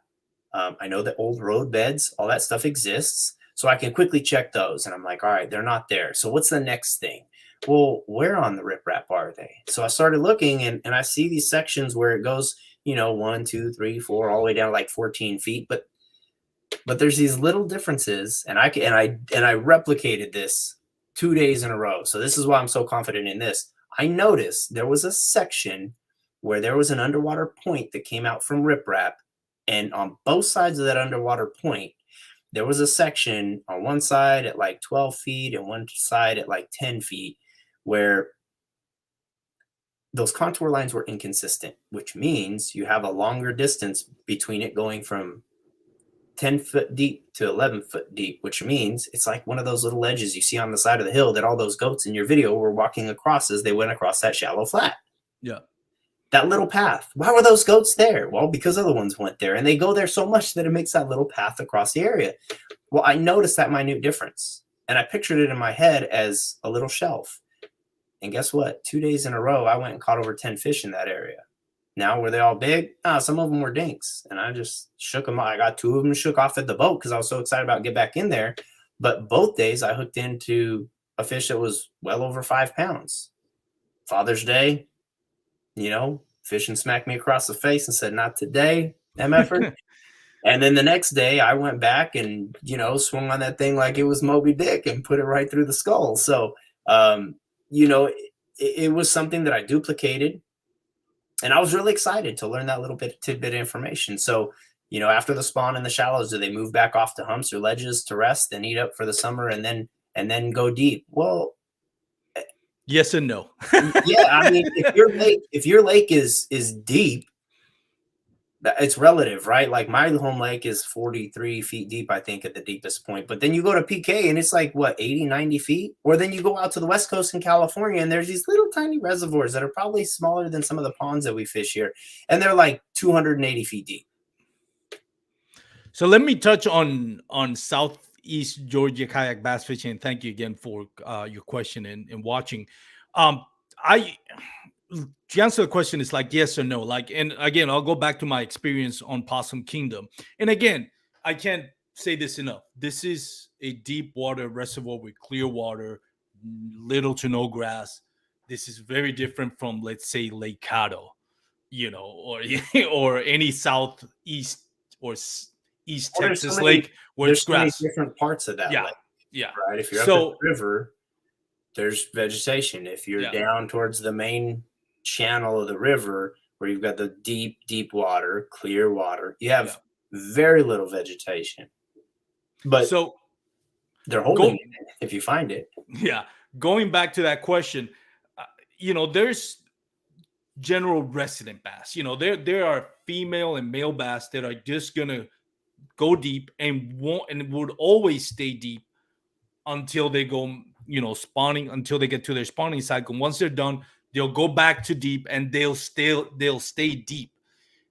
I know that old road beds, all that stuff exists. So I can quickly check those. And I'm like, all right, they're not there. So what's the next thing? Well, where on the riprap are they? So I started looking and I see these sections where it goes, 1, 2, 3, 4, all the way down to like 14 feet. But there's these little differences. And I replicated this 2 days in a row. So this is why I'm so confident in this. I noticed there was a section where there was an underwater point that came out from riprap And on both sides of that underwater point, there was a section on one side at like 12 feet and one side at like 10 feet where those contour lines were inconsistent, which means you have a longer distance between it going from 10 foot deep to 11 foot deep, which means it's like one of those little ledges you see on the side of the hill that all those goats in your video were walking across as they went across that shallow flat. Yeah. That little path. Why were those goats there? Well, because other ones went there, and they go there so much that it makes that little path across the area. Well, I noticed that minute difference, and I pictured it in my head as a little shelf. And guess what? 2 days in a row, I went and caught over 10 fish in that area. Now, were they all big? Some of them were dinks, and I just shook them. I got 2 of them shook off at the boat because I was so excited about get back in there. But both days, I hooked into a fish that was well over 5 pounds. Father's Day, fishing smacked me across the face and said, "Not today, MFer." And then the next day, I went back and swung on that thing like it was Moby Dick and put it right through the skull. So, it was something that I duplicated. And I was really excited to learn that little tidbit of information. So, after the spawn in the shallows, do they move back off to humps or ledges to rest and eat up for the summer and then go deep? Well, yes and no. yeah, I mean, if your lake is deep, it's relative, right? Like my home lake is 43 feet deep, I think, at the deepest point. But then you go to PK and it's like, what, 80, 90 feet? Or then you go out to the West Coast in California and there's these little tiny reservoirs that are probably smaller than some of the ponds that we fish here. And they're like 280 feet deep. So let me touch on Southeast Georgia kayak bass fishing. Thank you again for your question and watching. To answer the question, is like yes or no. And again, I'll go back to my experience on Possum Kingdom. And again, I can't say this enough. This is a deep water reservoir with clear water, little to no grass. This is very different from, let's say, Lake Caddo, or any southeast or East Texas lake where it's grass. There's different parts of that lake. Yeah. Right. If you're up the river, there's vegetation. If you're down towards the main channel of the river where you've got the deep, deep water, clear water, you have very little vegetation. But so they're holding it if you find it. Yeah. Going back to that question, there's general resident bass. There are female and male bass that are just gonna go deep and would always stay deep until they go, spawning, until they get to their spawning cycle. Once they're done, they'll go back to deep and they'll stay deep.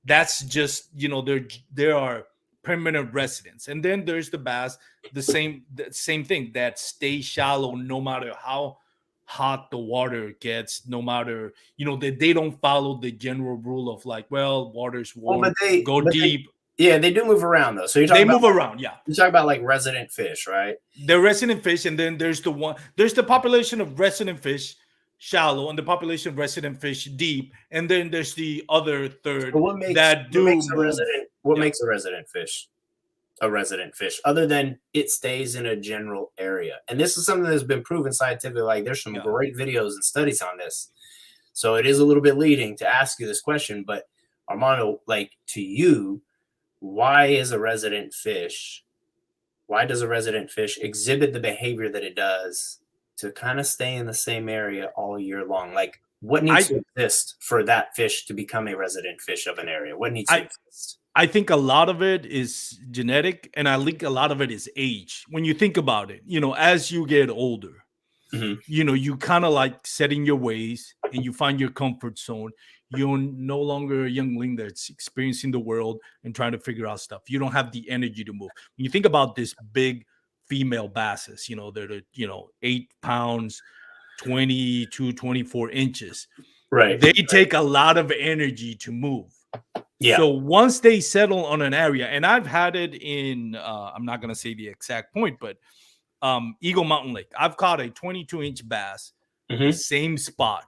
That's just, there are permanent residents. And then there's the bass, the same thing, that stay shallow no matter how hot the water gets, no matter, that they don't follow the general rule of like, well, water's warm, go deep. They do move around though. So they move around. Yeah. You talk about like resident fish, right? The resident fish. And then there's the population of resident fish shallow and the population of resident fish deep. And then there's the other third what makes a resident fish a resident fish other than it stays in a general area? And this is something that's been proven scientifically. Like there's some great videos and studies on this. So it is a little bit leading to ask you this question, but Armando, like to you, why does a resident fish exhibit the behavior that it does to kind of stay in the same area all year long? Like what needs to exist for that fish to become a resident fish of an area? What needs to exist? I think a lot of it is genetic, and I think a lot of it is age. When you think about it, as you get older, you kind of like set in your ways and you find your comfort zone. You're no longer a youngling that's experiencing the world and trying to figure out stuff. You don't have the energy to move. When you think about this big female basses, they're 8 pounds, 22, 24 inches. Right. They take a lot of energy to move. Yeah. So once they settle on an area, and I've had it in, I'm not going to say the exact point, but Eagle Mountain Lake, I've caught a 22-inch bass, the same spot,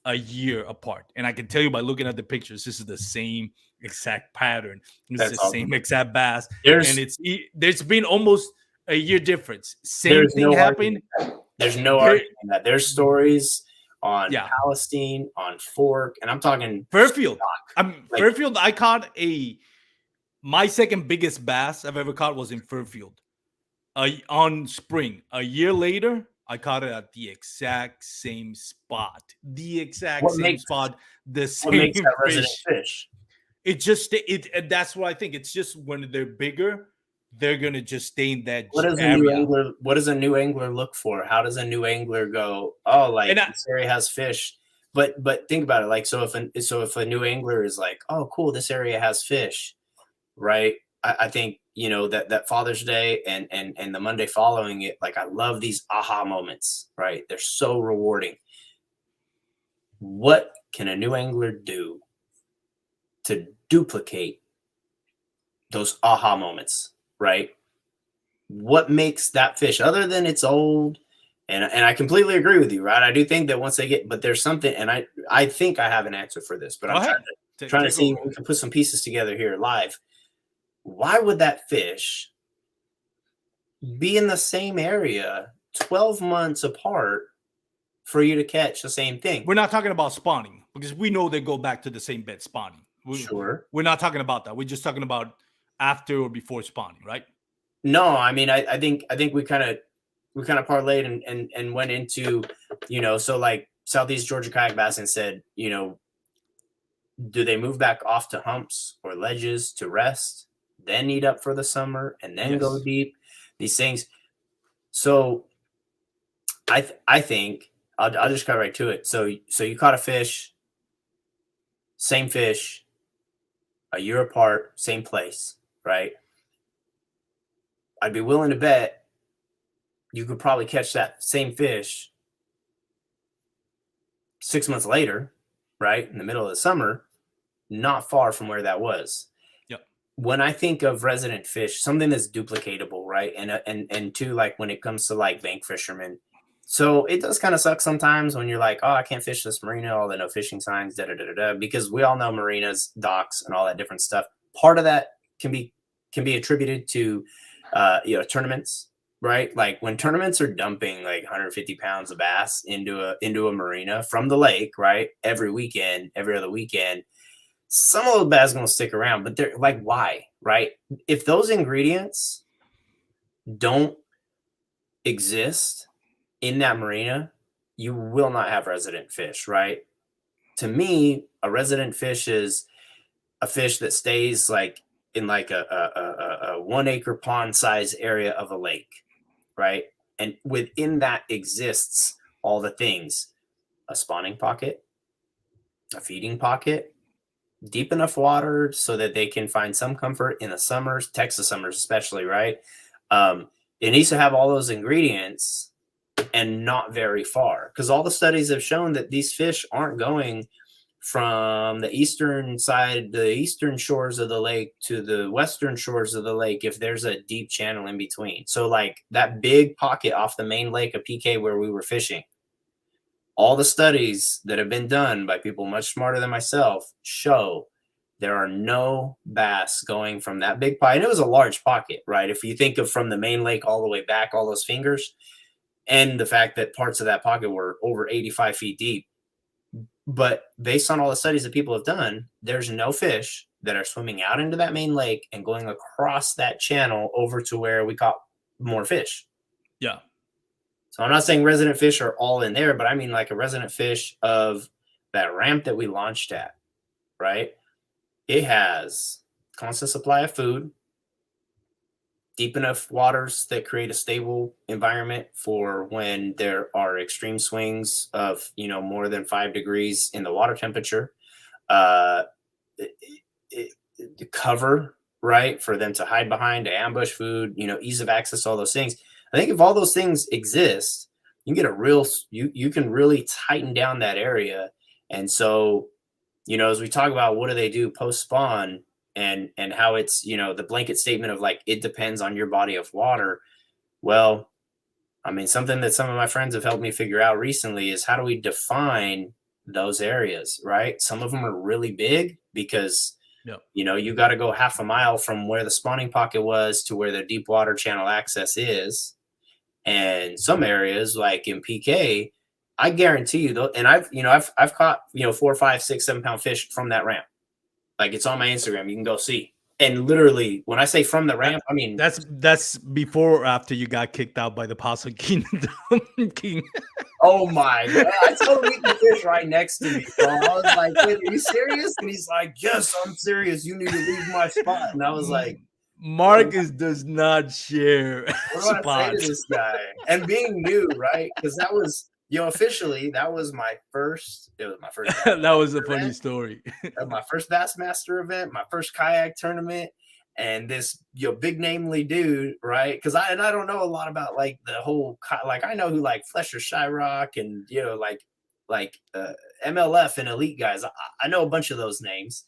a year apart. And I can tell you by looking at the pictures, this is the same exact pattern. This is the same exact bass. There's been almost a year difference. Same thing happened. There's no argument that. There's stories on Palestine, on Fork, and I'm talking Fairfield. Fairfield, I caught a My second biggest bass I've ever caught was in Fairfield. On spring. A year later, I caught it at the exact same spot. The exact What same makes spot. The what makes same that resident fish. fish? It just it. And that's what I think. It's just when they're bigger, they're gonna just stay in that What does a new area. angler? What does a new angler look for? How does a new angler go? Oh, And like this area has fish. But think about it. Like if a new angler is like, oh, cool, this area has fish, right? I think that Father's Day and the Monday following it. Like I love these aha moments, right? They're so rewarding. What can a new angler do to duplicate those aha moments, right? What makes that fish other than it's old? And I completely agree with you, right? I do think that once they get, but there's something, and I think I have an answer for this, but go I'm ahead. trying to Take see if over. we can put some pieces together here live. Why would that fish be in the same area 12 months apart for you to catch the same thing? We're not talking about spawning because we know they go back to the same bed spawning. Sure. We're not talking about that. We're just talking about after or before spawning, right? No, I mean, I think we kind of parlayed and went into, so like Southeast Georgia kayak bass and said, do they move back off to humps or ledges to rest, then eat up for the summer and then go Yes. deep? These things. So I think I'll just cut right to it. So you caught a fish, same fish, a year apart, same place, right? I'd be willing to bet you could probably catch that same fish 6 months later, right? In the middle of the summer, not far from where that was. Yep. When I think of resident fish, something that's duplicatable, right? And two, like when it comes to like bank fishermen. So it does kind of suck sometimes when you're like, oh, I can't fish this marina, all the no fishing signs, because we all know marinas, docks, and all that different stuff. Part of that can be attributed to tournaments, right? Like when tournaments are dumping like 150 pounds of bass into a marina from the lake, right? Every weekend, every other weekend, some of those bass are going to stick around, but they're like, why, right? If those ingredients don't exist in that marina, you will not have resident fish, right? To me, a resident fish is a fish that stays like in like a 1 acre pond size area of a lake, right? And within that exists all the things: a spawning pocket, a feeding pocket, deep enough water so that they can find some comfort in the summers, Texas summers especially, right? It needs to have all those ingredients and not very far, because all the studies have shown that these fish aren't going from the eastern side, the eastern shores of the lake to the western shores of the lake if there's a deep channel in between. So like that big pocket off the main lake of PK where we were fishing, all the studies that have been done by people much smarter than myself show there are no bass going from that big pocket. And it was a large pocket, right? If you think of from the main lake all the way back, all those fingers, and the fact that parts of that pocket were over 85 feet deep. But based on all the studies that people have done, there's no fish that are swimming out into that main lake and going across that channel over to where we caught more fish. Yeah. So I'm not saying resident fish are all in there, but I mean like a resident fish of that ramp that we launched at, right? It has constant supply of food, deep enough waters that create a stable environment for when there are extreme swings of, more than 5 degrees in the water temperature, cover, right, for them to hide behind, to ambush food, ease of access, all those things. I think if all those things exist, you can get you can really tighten down that area. And so, as we talk about what do they do post spawn, and how it's, the blanket statement of like, it depends on your body of water. Well, I mean, something that some of my friends have helped me figure out recently is how do we define those areas, right? Some of them are really big because, Yep. You got to go half a mile from where the spawning pocket was to where the deep water channel access is. And some areas like in PK, I guarantee you though, and I've caught, 4, 5, 6, 7 pound fish from that ramp. Like it's on my Instagram. You can go see, And literally, when I say from the ramp, I mean that's before or after you got kicked out by the Possum Kingdom King. oh my god! I told him he could fish right next to me, bro. I was like, "Wait, are you serious?" And he's like, "Yes, I'm serious. You need to leave my spot." And I was like, Marcus does not share what do I say to spots. this guy? And being new, right? Because that was, officially that was my first. It was my first. That was a funny story. My first Bassmaster event, my first kayak tournament, and this big namely dude, right? Because I don't know a lot about like the whole like I know who like Flesher Shyrock and like MLF and elite guys. I know a bunch of those names.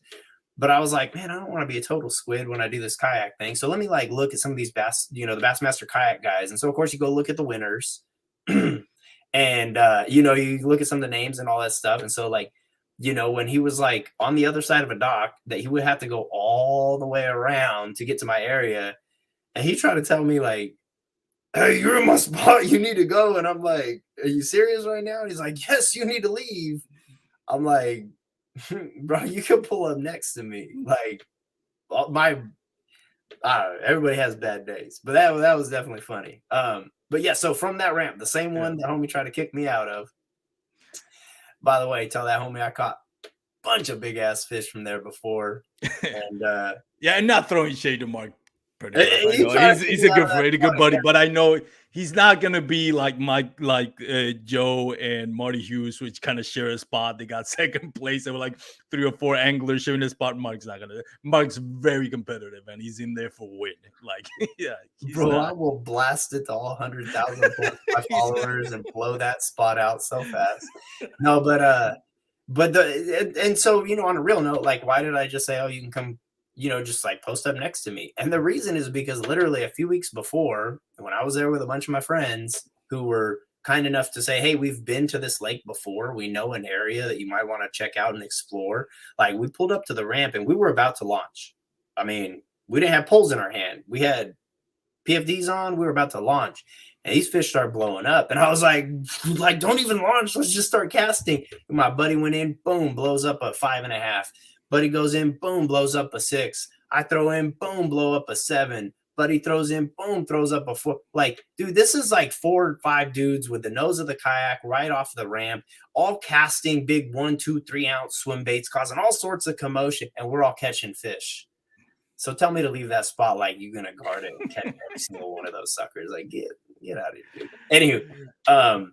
But I was like, man, I don't want to be a total squid when I do this kayak thing. So let me like look at some of these the Bassmaster kayak guys. And so of course you go look at the winners, and you look at some of the names and all that stuff. And so like, when he was like on the other side of a dock, that he would have to go all the way around to get to my area, and he tried to tell me like, hey, you're in my spot, you need to go. And I'm like, are you serious right now? And he's like, yes, you need to leave. I'm like, bro, you can pull up next to me. Like everybody has bad days, but that was definitely funny. But yeah, so from that ramp, the same one that homie tried to kick me out of. By the way, tell that homie I caught a bunch of big ass fish from there before. And yeah, and not throwing shade to Mark. He's a good buddy, but I know he's not gonna be like Mike, like Joe and Marty Hughes, which kind of share a spot. They got second place. There were like 3 or 4 anglers sharing a spot. Mark's not gonna. Mark's very competitive, and he's in there for win. Like, yeah, bro, I will blast it to all 100,000 my followers and blow that spot out so fast. No, but and so on a real note, like, why did I just say, oh, you can come? Just like post up next to me. And the reason is because literally a few weeks before, when I was there with a bunch of my friends who were kind enough to say, hey, we've been to this lake before. We know an area that you might want to check out and explore. Like, we pulled up to the ramp and we were about to launch. I mean, we didn't have poles in our hand. We had PFDs on. We were about to launch. And these fish started blowing up. And I was like, don't even launch. Let's just start casting. And my buddy went in, boom, blows up a 5.5. Buddy goes in, boom, blows up a 6. I throw in, boom, blow up a 7. Buddy throws in, boom, throws up a 4. Like, dude, this is like 4 or 5 dudes with the nose of the kayak right off the ramp, all casting big 1, 2, 3 ounce swim baits, causing all sorts of commotion, and we're all catching fish. So tell me to leave that spot like you're gonna guard it and catch every single one of those suckers. Like, get out of here, dude. Anywho,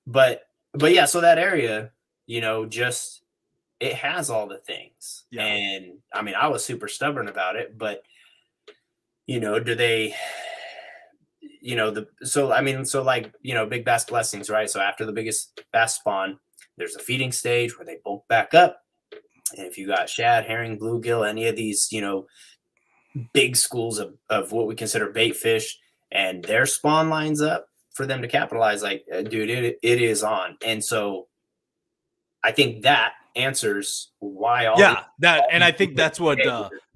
but yeah, so that area, just it has all the things. Yeah. And I mean, I was super stubborn about it, but do they, big bass blessings, right? So after the biggest bass spawn, there's a feeding stage where they bulk back up. And if you got shad, herring, bluegill, any of these, big schools of what we consider bait fish, and their spawn lines up for them to capitalize, like, dude, it is on. And so I think that answers why and I think that's what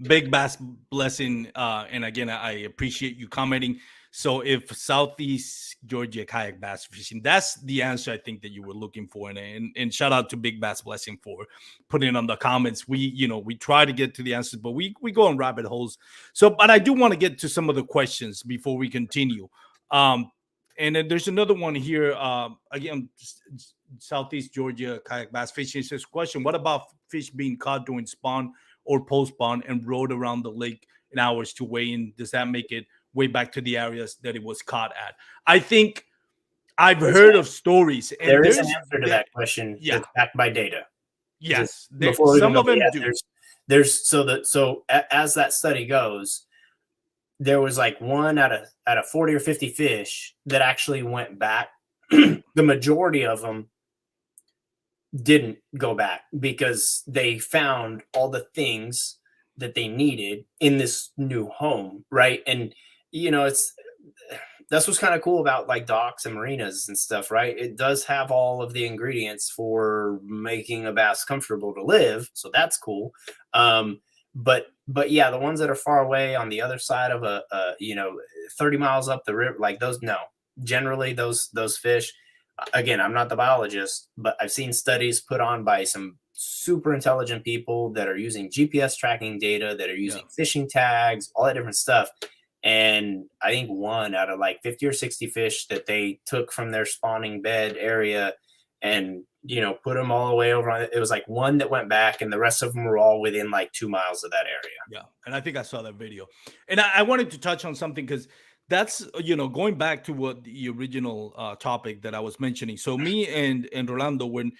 Big Bass Blessing and again, I appreciate you commenting. So if Southeast Georgia kayak bass fishing, that's the answer I think that you were looking for. And shout out to Big Bass Blessing for putting it on the comments. We try to get to the answers, but we go on rabbit holes. So, but I do want to get to some of the questions before we continue. And then there's another one here. Again, Southeast Georgia kayak bass fishing says, question: what about fish being caught during spawn or post spawn and rode around the lake in hours to weigh in? Does that make it way back to the areas that it was caught at? I think I've heard of stories. And there is an answer to that question. Yeah, that's backed by data. Yes, some of them do. So as that study goes, there was like 1 out of 40 or 50 fish that actually went back. The majority of them didn't go back because they found all the things that they needed in this new home, right? And that's what's kind of cool about like docks and marinas and stuff, right? It does have all of the ingredients for making a bass comfortable to live, so that's cool. But yeah, the ones that are far away on the other side of a 30 miles up the river, like those, no. Generally, those fish, again, I'm not the biologist, but I've seen studies put on by some super intelligent people that are using GPS tracking data, that are Yeah. using fishing tags, all that different stuff. And I think one out of like 50 or 60 fish that they took from their spawning bed area and, put them all the way over on it. It was like one that went back, and the rest of them were all within like 2 miles of that area. Yeah, and I think I saw that video, and I wanted to touch on something because that's going back to what the original topic that I was mentioning. So me and Rolando, when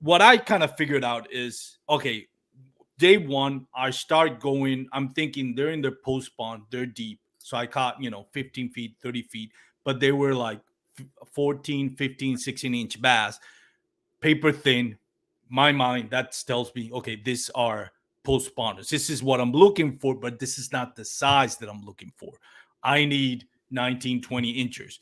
what I kind of figured out is okay. Day one, I start going. I'm thinking they're in their post spawn, they're deep. So I caught 15 feet, 30 feet, but they were like 14, 15, 16-inch bass, paper thin. My mind that tells me, okay, these are post spawners. This is what I'm looking for, but this is not the size that I'm looking for. I need 19, 20 inches.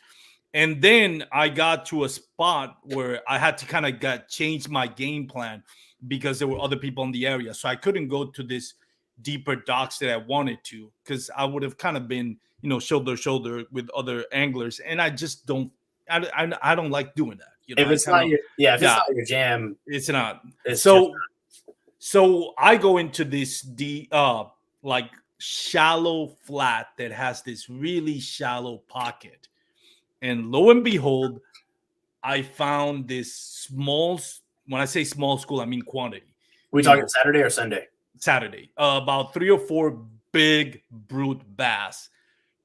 And then I got to a spot where I had to kind of change my game plan because there were other people in the area. So I couldn't go to this deeper docks that I wanted to because I would have kind of been, shoulder to shoulder with other anglers. And I just don't, I don't like doing that. If I it's kind not of, your, yeah, if it's yeah, not your jam, it's not. it's So I go into this like shallow flat that has this really shallow pocket. And lo and behold, I found this small, when I say small school, I mean quantity. We talking Saturday or Sunday? Saturday, about 3 or 4 big brute bass.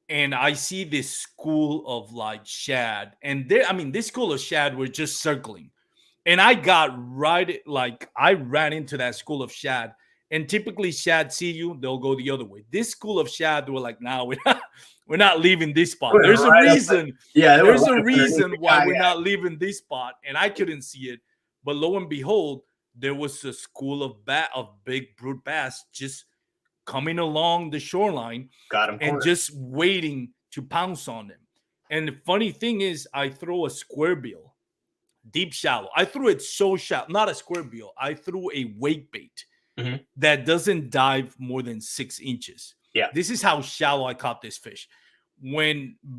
And I see this school of like shad. And this school of shad were just circling. And I got I ran into that school of shad. And typically shad see you, they'll go the other way. This school of shad, they were like, nah, we're not leaving this spot. There's a reason. There's a reason why we're not leaving this spot. And I couldn't see it. But lo and behold, there was a school of big brute bass just coming along the shoreline and just waiting to pounce on them. And the funny thing is, I throw a square bill, deep shallow. I threw it so shallow, not a square bill. I threw a wake bait that doesn't dive more than 6 inches. Yeah. This is how shallow I caught this fish.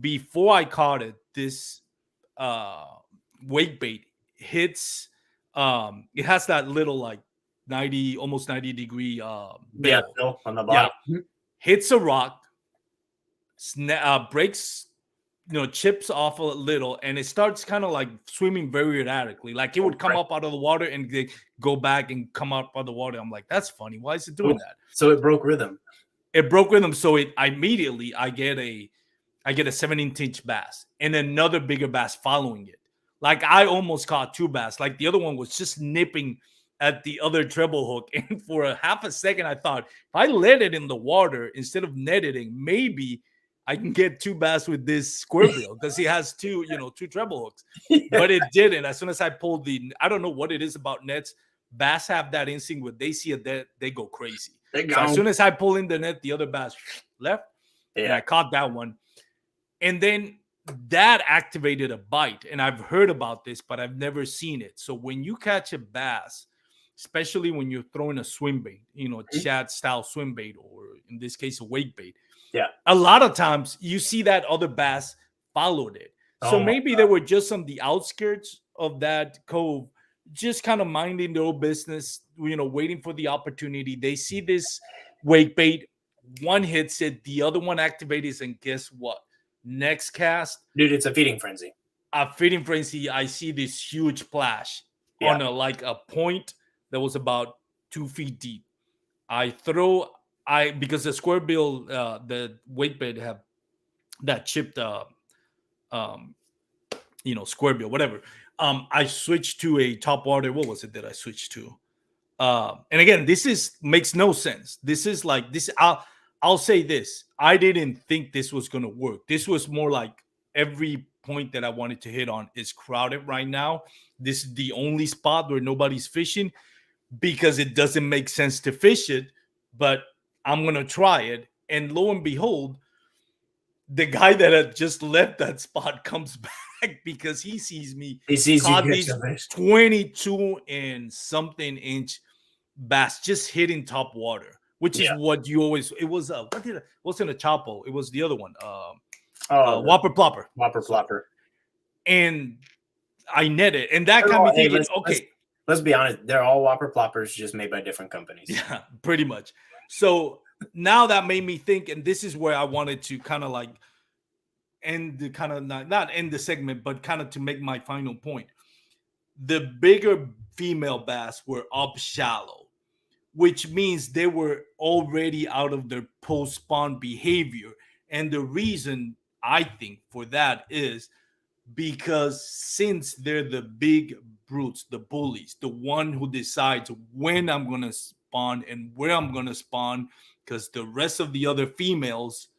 Before I caught it, this wake bait hits, it has that little like 90, almost 90 degree bill on the bottom. Yeah. Hits a rock, breaks, chips off a little, and it starts kind of like swimming very erratically. Like it would come up out of the water and they go back and come up out of the water. I'm like, that's funny. Why is it doing that? So it broke rhythm. So I get a 17-inch bass and another bigger bass following it. Like I almost caught 2 bass. Like the other one was just nipping at the other treble hook. And for a half a second, I thought if I let it in the water instead of netting, maybe I can get 2 bass with this square bill because he has 2 treble hooks. But it didn't. As soon as I pulled I don't know what it is about nets. Bass have that instinct where they see a net, they go crazy. So as soon as I pull in the net, the other bass left. Yeah. And I caught that one. And then that activated a bite. And I've heard about this, but I've never seen it. So when you catch a bass, especially when you're throwing a swim bait, shad style swim bait, or in this case, a wake bait. Yeah. A lot of times you see that other bass followed it. So maybe they were just on the outskirts of that cove, just kind of minding their own business, waiting for the opportunity. They see this wake bait, one hits it, the other one activates, and guess what? Next cast, dude, it's a feeding frenzy. I see this huge splash on a point that was about 2 feet deep. Because the square bill, the wake bait have that chipped, square bill, whatever. I switched to a top water. What was it that I switched to? And again, makes no sense. This is like this. I'll say this. I didn't think this was going to work. This was more like every point that I wanted to hit on is crowded right now. This is the only spot where nobody's fishing because it doesn't make sense to fish it, but I'm going to try it. And lo and behold, the guy that had just left that spot comes back because he sees me. He sees caught you these 22 and something inch bass just hitting top water, which is what you always. It was wasn't a Chapo. It was the other one. Whopper Plopper. Whopper Plopper. And I net it, and that They're got me all- hey, thinking. let's Okay, let's be honest. They're all Whopper ploppers, just made by different companies. yeah, pretty much. So now that made me think, and this is where I wanted to kind of like end the kind of not end the segment, but kind of to make my final point. The bigger female bass were up shallow, which means they were already out of their post spawn behavior. And the reason I think for that is because since they're the big brutes, the bullies, the one who decides when I'm going to spawn and where I'm going to spawn, because the rest of the other females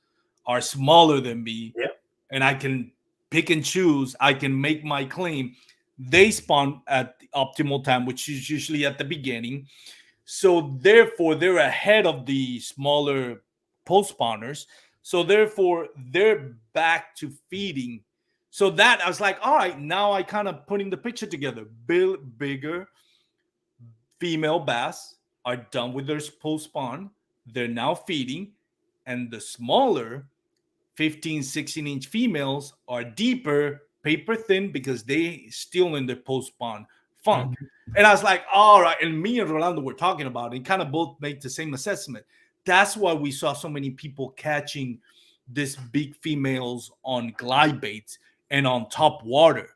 are smaller than me Yep. and I can pick and choose, I can make my claim. They spawn at the optimal time, which is usually at the beginning. So therefore, they're ahead of the smaller post spawners. So therefore, they're back to feeding. So that I was like, all right, now I kind of putting the picture together. Bigger female bass are done with their post spawn. They're now feeding, and the smaller 15, 16-inch females are deeper, paper thin, because they still in the post spawn funk. Mhm. And I was like, all right. And me and Rolando were talking about it and kind of both made the same assessment. That's why we saw so many people catching this big females on glide baits and on top water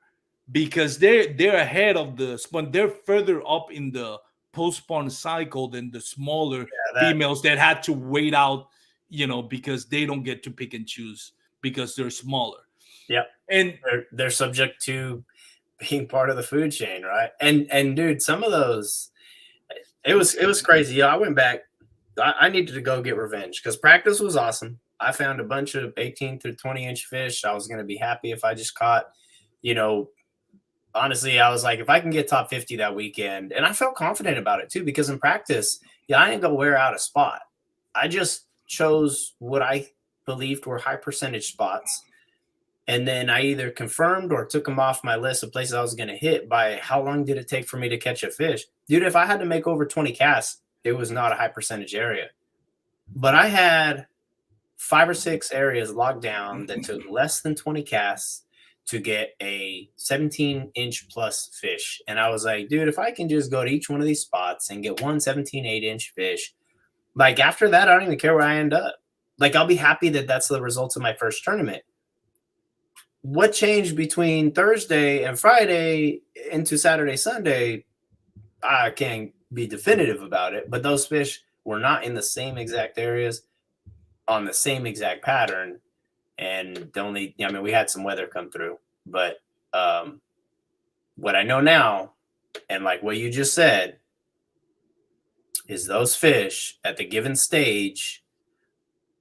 because they're ahead of the spawn. They're further up in the post spawn cycle than the smaller Yeah, that females that had to wait out, because they don't get to pick and choose because they're smaller. yep. And They're subject to being part of the food chain, right? And dude, some of those it was crazy. Yeah, I went back. I needed to go get revenge because practice was awesome. I found a bunch of 18 to 20-inch fish. I was going to be happy if I just caught, you know, honestly, I was like, if I can get top 50 that weekend, and I felt confident about it too, because in practice, yeah, I didn't go wear out a spot. I just chose what I believed were high percentage spots. And then I either confirmed or took them off my list of places I was going to hit by how long did it take for me to catch a fish. Dude, if I had to make over 20 casts, it was not a high percentage area. But I had 5 or 6 areas locked down that took less than 20 casts to get a 17-inch plus fish. And I was like, dude, if I can just go to each one of these spots and get one 17, 8-inch fish, like after that, I don't even care where I end up. Like I'll be happy that that's the results of my first tournament. What changed between Thursday and Friday into Saturday, Sunday, I can't be definitive about it, but those fish were not in the same exact areas on the same exact pattern. And we had some weather come through, but what I know now, and like what you just said, is those fish at the given stage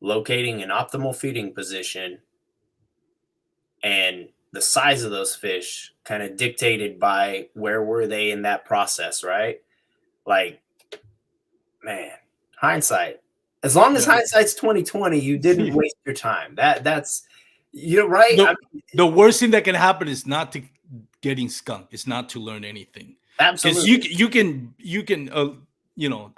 locating an optimal feeding position and the size of those fish kind of dictated by where were they in that process, right? Like, man, hindsight. As long as hindsight's 2020, you didn't waste your time. That's you're right. The worst thing that can happen is not to getting skunked. It's not to learn anything. Absolutely. Because you can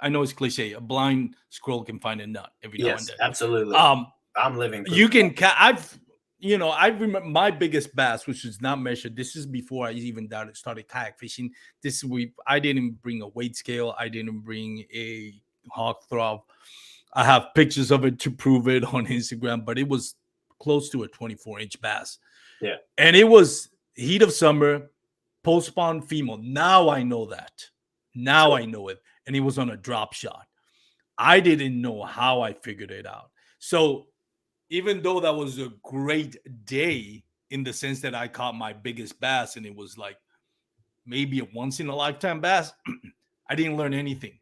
I know it's cliche. A blind squirrel can find a nut every now and then. Absolutely. I'm living. You can. I remember my biggest bass, which is not measured. This is before I even started kayak fishing. I didn't bring a weight scale. I didn't bring a hawk throb. I have pictures of it to prove it on Instagram, but it was close to a 24-inch bass. Yeah. And it was heat of summer, post spawn female. Now I know that. Now I know it. And it was on a drop shot. I didn't know how I figured it out. So even though that was a great day in the sense that I caught my biggest bass and it was like maybe a once in a lifetime bass, I didn't learn anything.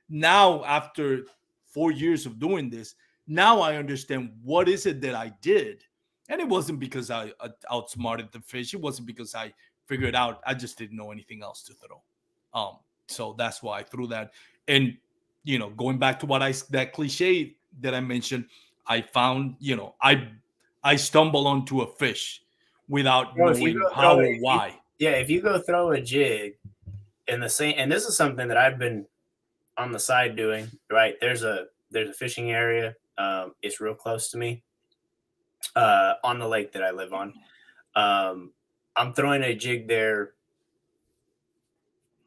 Now after 4 years of doing this, now I understand what is it that I did. And it wasn't because I outsmarted the fish. It wasn't because I figured out. I just didn't know anything else to throw. So that's why I threw that. And going back to that cliche that I mentioned, I found, I stumble onto a fish without knowing how or why. If you go throw a jig in the same, and this is something that I've been on the side doing, right? There's a fishing area. It's real close to me on the lake that I live on. I'm throwing a jig there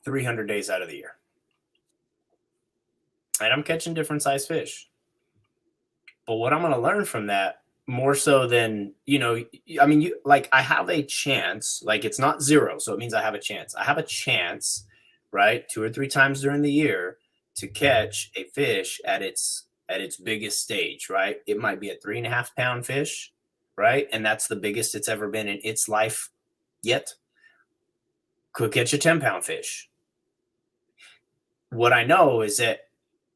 300 days out of the year. And I'm catching different size fish. But what I'm going to learn from that, more so than, I mean, I have a chance, like it's not zero. So it means I have a chance. I have a chance, right? 2 or 3 times during the year to catch a fish at its biggest stage, right? It might be a 3.5 pound fish, right? And that's the biggest it's ever been in its life yet. Could catch a 10-pound fish. What I know is that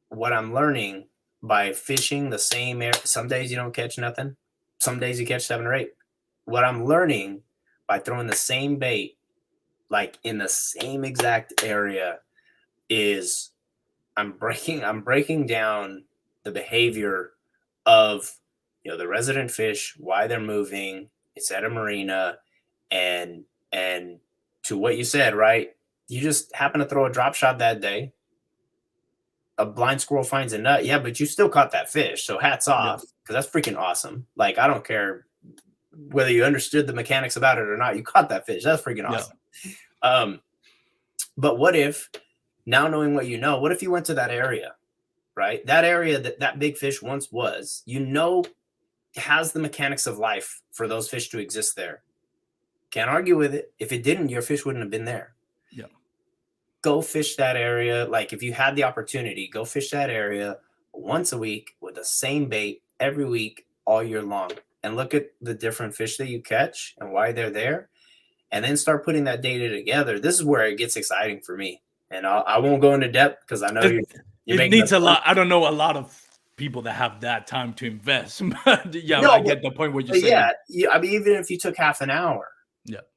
what I'm learning by fishing the same area, some days you don't catch nothing. Some days you catch 7 or 8. What I'm learning by throwing the same bait, like in the same exact area, is I'm breaking down the behavior of, the resident fish, why they're moving. It's at a marina, and to what you said, right? You just happen to throw a drop shot that day. A blind squirrel finds a nut. Yeah, but you still caught that fish. So hats off, because that's freaking awesome. Like, I don't care whether you understood the mechanics about it or not. You caught that fish. That's freaking awesome. But what if, now knowing what you know, what if you went to that area, right? That area that big fish once was, has the mechanics of life for those fish to exist there. Can't argue with it. If it didn't, your fish wouldn't have been there. Yeah. Go fish that area. Like, if you had the opportunity, go fish that area once a week with the same bait every week all year long, and look at the different fish that you catch and why they're there, and then start putting that data together. This is where it gets exciting for me. And I won't go into depth because I know it needs a lot. I don't know a lot of people that have that time to invest. I get the point where you're saying. Yeah, I mean, even if you took half an hour,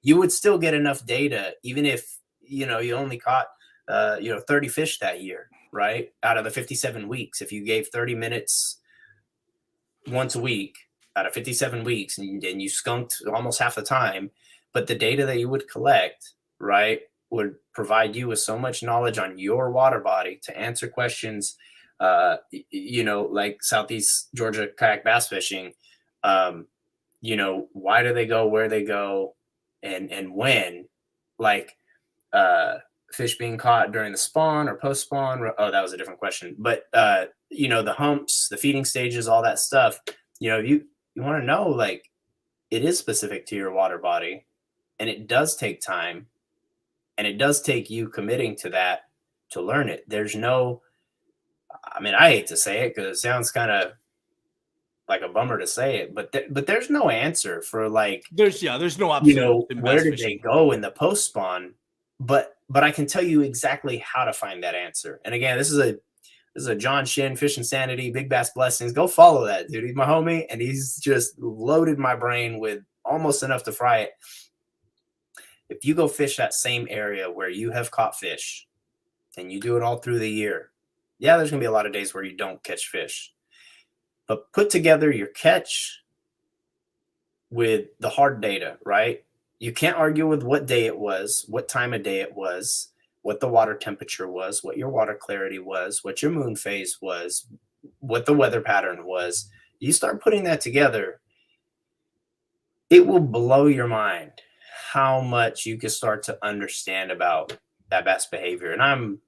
you would still get enough data, even if you only caught 30 fish that year, right? Out of the 57 weeks, if you gave 30 minutes once a week out of 57 weeks, and you skunked almost half the time, but the data that you would collect, right, would provide you with so much knowledge on your water body to answer questions, like Southeast Georgia kayak bass fishing. Why do they go where they go, and when, like, fish being caught during the spawn or post spawn. Oh, that was a different question. But the humps, the feeding stages, all that stuff. You want to know, like, it is specific to your water body, and it does take time, and it does take you committing to that to learn it. There's no, I mean, I hate to say it because it sounds kind of like a bummer to say it, but there's no answer for, like, there's no absolute where did they go in the post spawn, but I can tell you exactly how to find that answer. And again, this is a John Shin, Fish Insanity, Big Bass Blessings. Go follow that dude. He's my homie, and he's just loaded my brain with almost enough to fry it. If you go fish that same area where you have caught fish, and you do it all through the year, yeah, there's gonna be a lot of days where you don't catch fish. But put together your catch with the hard data, right? You can't argue with what day it was, what time of day it was, what the water temperature was, what your water clarity was, what your moon phase was, what the weather pattern was. You start putting that together, it will blow your mind how much you can start to understand about that bass behavior. And I'm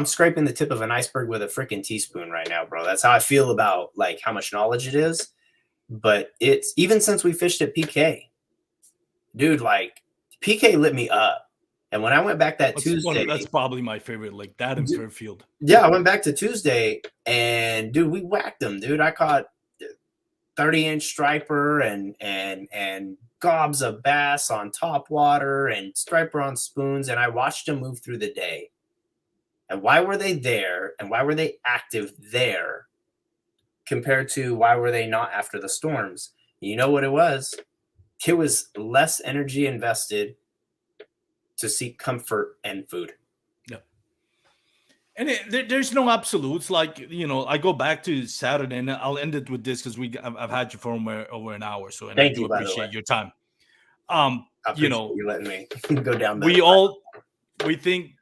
scraping the tip of an iceberg with a freaking teaspoon right now, bro. That's how I feel about, like, how much knowledge it is. But it's, even since we fished at PK, dude, like, PK lit me up. And when I went back Tuesday, that's probably my favorite, like that in Fairfield. Yeah, I went back to Tuesday, and dude, we whacked them, dude. I caught 30-inch striper and gobs of bass on top water and striper on spoons, and I watched them move through the day. And why were they there, and why were they active there compared to why were they not after the storms? You know what it was? It was less energy invested to seek comfort and food. Yeah. And there's no absolutes. Like, I go back to Saturday, and I'll end it with this because I've had you for over an hour. So, and I do appreciate your time. I appreciate you letting me go down there. We think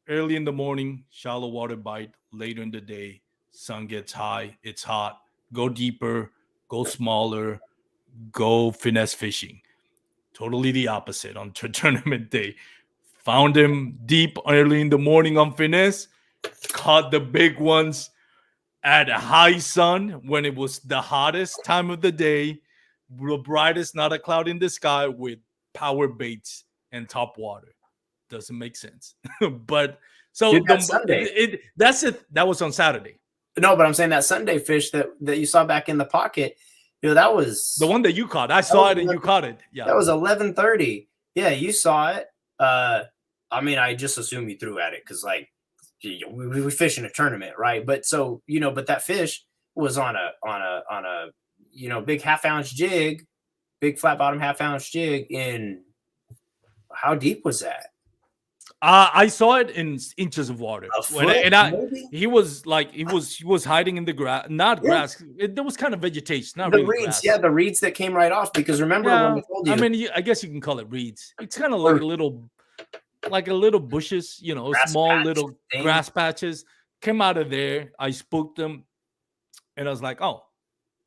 early in the morning, shallow water bite, later in the day, sun gets high, it's hot, go deeper, go smaller, go finesse fishing. Totally the opposite on tournament day. Found him deep early in the morning on finesse, caught the big ones at high sun when it was the hottest time of the day, the brightest, not a cloud in the sky, with power baits and top water. Doesn't make sense. But so Dude, that Sunday. that's it. That was on Saturday. No, but I'm saying that Sunday fish that you saw back in the pocket, that was the one that you caught. I saw it and you caught it. Yeah, that was 11:30. Yeah, you saw it. I mean, I just assume you threw at it because like we fish in a tournament, right? But so but that fish was on a big half-ounce jig, big flat bottom half-ounce jig. In how deep was that? I saw it in inches of water. He was hiding in the grass, not grass. There was kind of vegetation, not the really reeds. grass. Yeah, the reeds that came right off. Because remember when we told you? I mean, I guess you can call it reeds. It's kind of like a little bushes, little grass patches. Came out of there. I spooked them, and I was like, oh.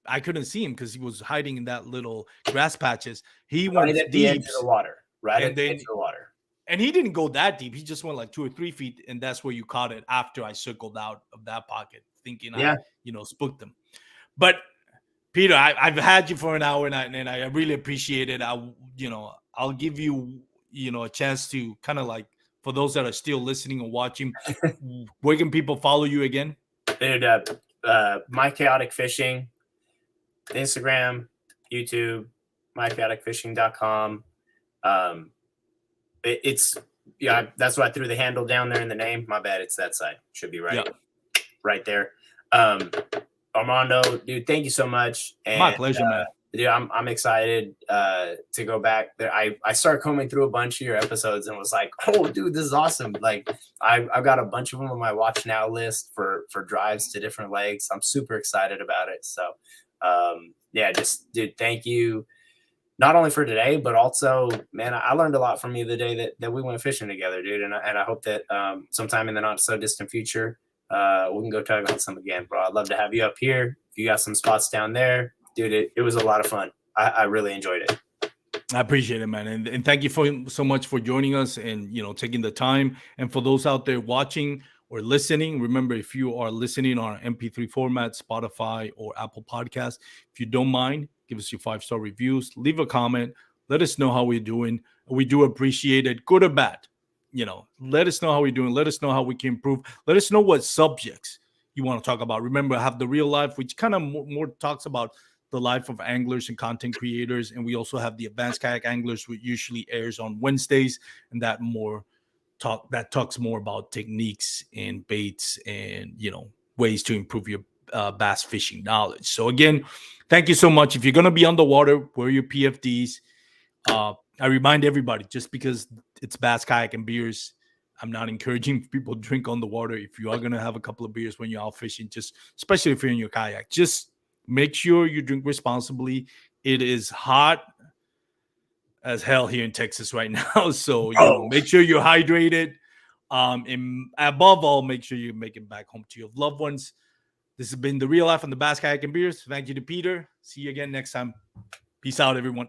I couldn't see him because he was hiding in that little grass patches. He went at the edge of the water, at the edge of the water. And he didn't go that deep. He just went like 2 or 3 feet, and that's where you caught it after I circled out of that pocket, thinking I spooked them. But Peter, I've had you for an hour, and I really appreciate it. I'll give you a chance to kind of like, for those that are still listening and watching, where can people follow you again? Dude, My Chaotic Fishing. Instagram, YouTube, mychaoticfishing.com. It's that's why I threw the handle down there in the name. My bad, it's that side. Should be right there. Armando, dude, thank you so much. And, my pleasure, man. Dude, I'm excited to go back there. I started combing through a bunch of your episodes and was like, oh, dude, this is awesome. Like I've got a bunch of them on my watch now list for drives to different lakes. I'm super excited about it. So dude, thank you not only for today, but also, man, I learned a lot from you the day that we went fishing together, dude. And I hope that sometime in the not so distant future, we can go tug on some again, bro. I'd love to have you up here. If you got some spots down there, dude, it was a lot of fun. I really enjoyed it. I appreciate it, man. And thank you so much for joining us and, taking the time. And for those out there watching or listening, remember, if you are listening on MP3 format, Spotify or Apple Podcasts, if you don't mind, give us your 5-star reviews, leave a comment, let us know how we're doing. We do appreciate it, good or bad. Let us know how we're doing. Let us know how we can improve. Let us know what subjects you want to talk about. Remember, I have the Real Life, which kind of more talks about the life of anglers and content creators. And we also have the Advanced Kayak Anglers, which usually airs on Wednesdays, and that talks more about techniques and baits and ways to improve your bass fishing knowledge. So again, thank you so much. If you're going to be on the water, wear your PFDs. I remind everybody, just because it's bass, kayak, and beers, I'm not encouraging people to drink on the water. If you are going to have a couple of beers when you're out fishing, just especially if you're in your kayak, just make sure you drink responsibly. It is hot as hell here in Texas right now. So make sure you're hydrated. And above all, make sure you make it back home to your loved ones. This has been The Real Life on the Bass, Kayak, and Beers. Thank you to Peter. See you again next time. Peace out, everyone.